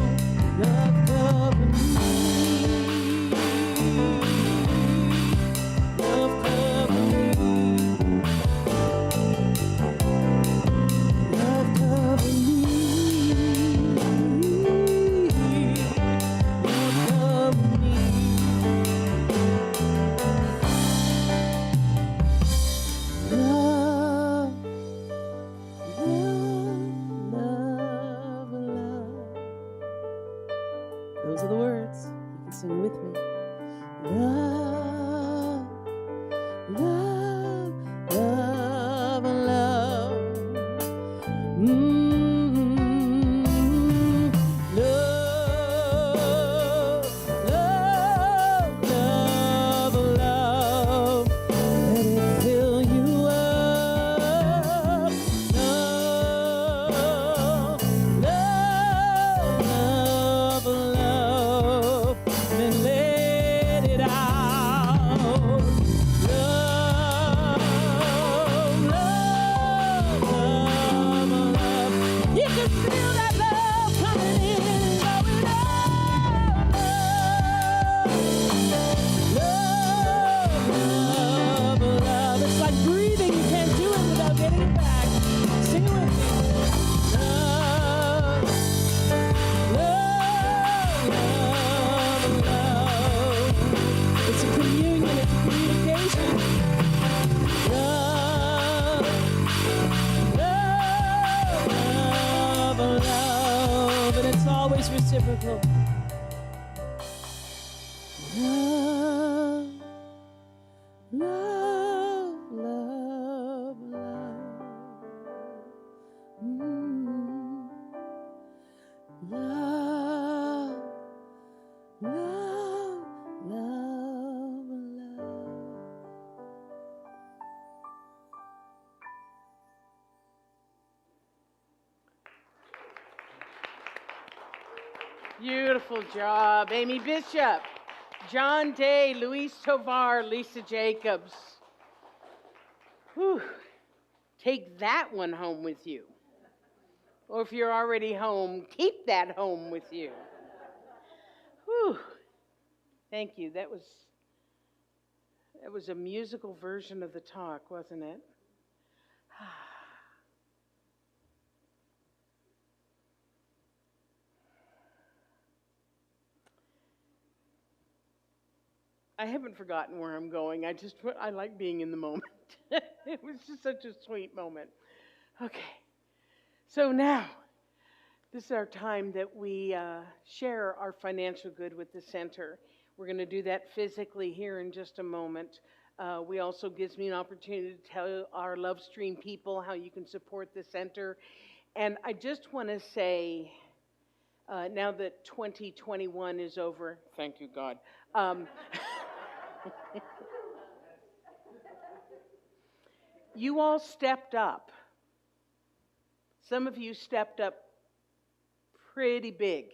Love cover me. Love cover me. Love cover me. Love cover me. Love, love, love, love. Those are the words. You can sing with me. Love, love, love, love. Love, love, love, love. Let it fill you up. Love, love, love, love. Then let it out. Love, love, love, love. You can feel that love coming in and going out. Love, love, love. It's like breathing. You can't do it without getting it back. Sing it with me. Love, love, love, love. It's a communion. It's a communication. Love, love, love, love. And it's always reciprocal. Love, love, love, love. Love, love, love, love. Beautiful job, Amy Bishop, John Day, Luis Tovar, Lisa Jacobs. Whew. Take that one home with you. Or if you're already home, keep that home with you. Whew. Thank you. That was a musical version of the talk, wasn't it? I haven't forgotten where I'm going. I like being in the moment. It was just such a sweet moment. Okay. So now, this is our time that we share our financial good with the center. We're going to do that physically here in just a moment. We also gives me an opportunity to tell our lovestream people how you can support the center. And I just want to say, now that 2021 is over, thank you, God. You all stepped up. Some of you stepped up pretty big.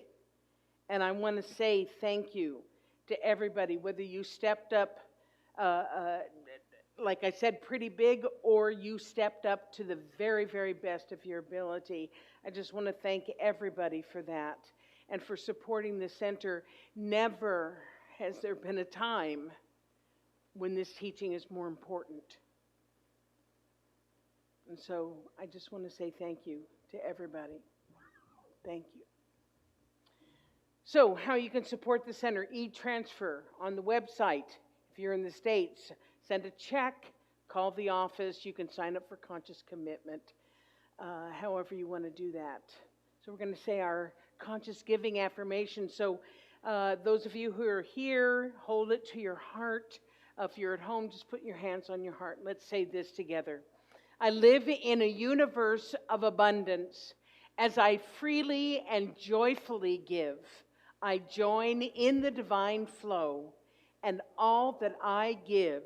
And I want to say thank you to everybody, whether you stepped up, like I said, pretty big, or you stepped up to the very, very best of your ability. I just want to thank everybody for that and for supporting the center. Never has there been a time when this teaching is more important. And so I just want to say thank you to everybody. Thank you. So how you can support the center: e-transfer on the website. If you're in the States, send a check, call the office. You can sign up for conscious commitment, however you want to do that. So we're going to say our conscious giving affirmation. So those of you who are here, hold it to your heart. If you're at home, just put your hands on your heart. Let's say this together. I live in a universe of abundance. As I freely and joyfully give, I join in the divine flow, and all that I give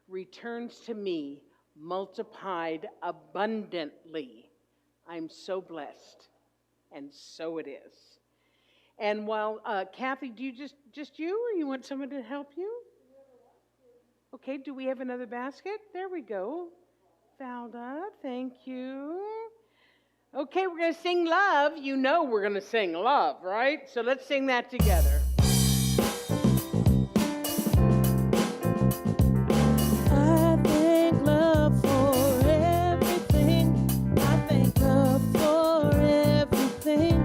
returns to me multiplied abundantly. I'm so blessed, and so it is. And while, Kathy, do you just you, or you want someone to help you? Okay, do we have another basket? There we go. Valda, thank you. Okay, we're going to sing love. You know we're going to sing love, right? So let's sing that together. I thank love for everything. I thank love for everything.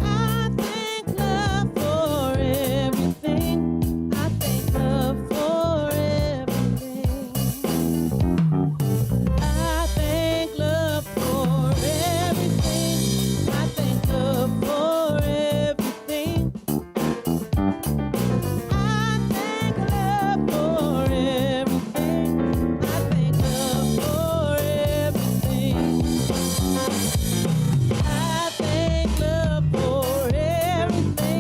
I thank love for everything. I thank love for everything. I thank love for everything. I thank love for everything. I thank love for everything. I thank love for everything. I thank love for everything.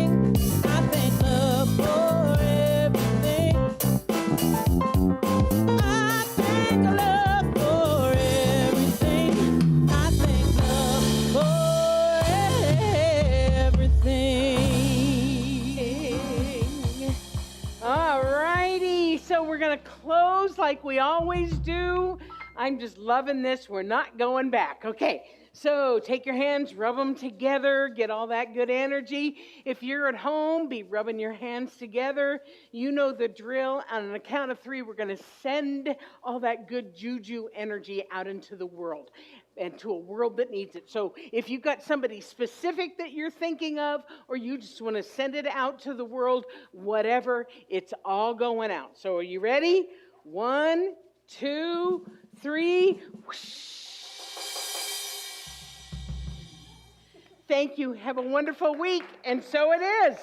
I thank love for everything. I thank love for everything. I thank love for everything. All righty, so we're going to close like we always do. I'm just loving this. We're not going back. Okay, so take your hands, rub them together, get all that good energy. If you're at home, be rubbing your hands together. You know the drill. On the count of 3, we're going to send all that good juju energy out into the world, and to a world that needs it. So if you've got somebody specific that you're thinking of, or you just want to send it out to the world, whatever, it's all going out. So are you ready? 1, 2, 3. Whoosh. Thank you. Have a wonderful week. And so it is.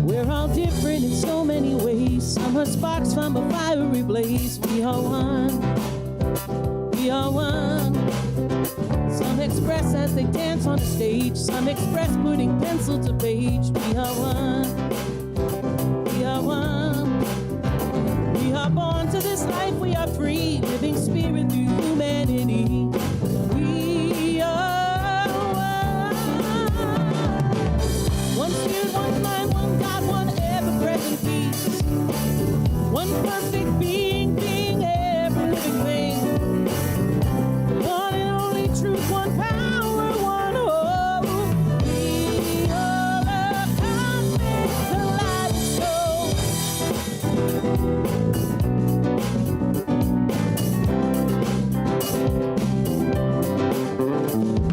We're all different in so many ways. Some are sparks from a fiery blaze. We are one. We are one. Some express as they dance on the stage. Some express putting pencil to page. We are one. We are one. We are born to this life. We are free, living spirit through humanity. We are one spirit, one mind, one God, one ever-present peace. One perfect being, being every living thing. One and only truth, one power, one hope. We are a cosmic kaleidoscope.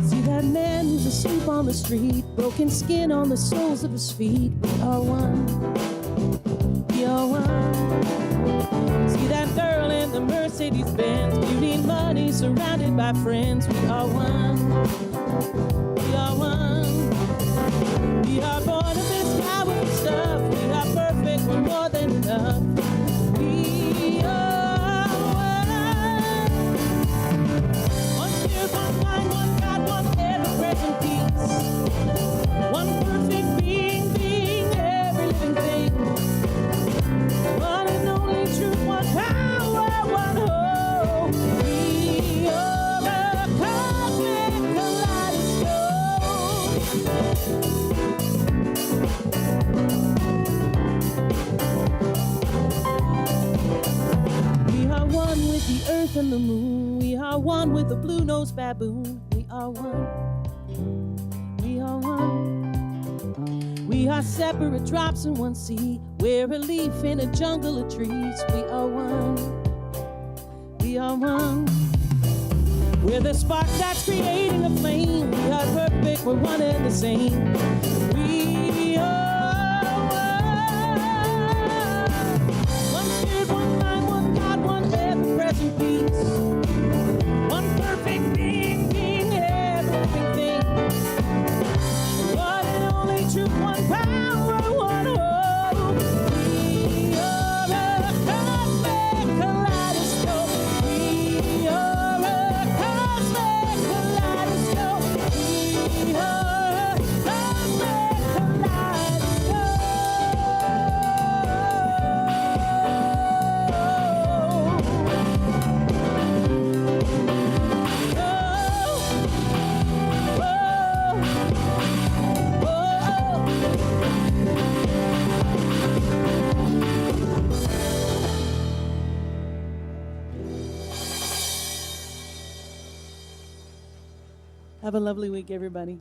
See that man who's asleep on the street, broken skin on the soles of his feet. We are one. We are one. See that girl in the Mercedes Benz, beauty and money, surrounded by friends. We are one. We are one. We are born of this powerful stuff. We are perfect. We're more than enough. We are one. One spirit, one mind, one God, one ever-present peace. One perfect being, being every living thing. One and only truth, one power, one the earth and the moon. We are one with the blue-nosed baboon. We are one. We are one. We are separate drops in one sea. We're a leaf in a jungle of trees. We are one. We are one. We're the spark that's creating a flame. We are perfect, we're one and the same. We are one. One spirit, one mind, one God, one ever-present peace. One perfect being, everything thing. One and only truth, one power, one hope. We are a cosmic kaleidoscope. We are a cosmic kaleidoscope. We are a cosmic Have a lovely week, everybody.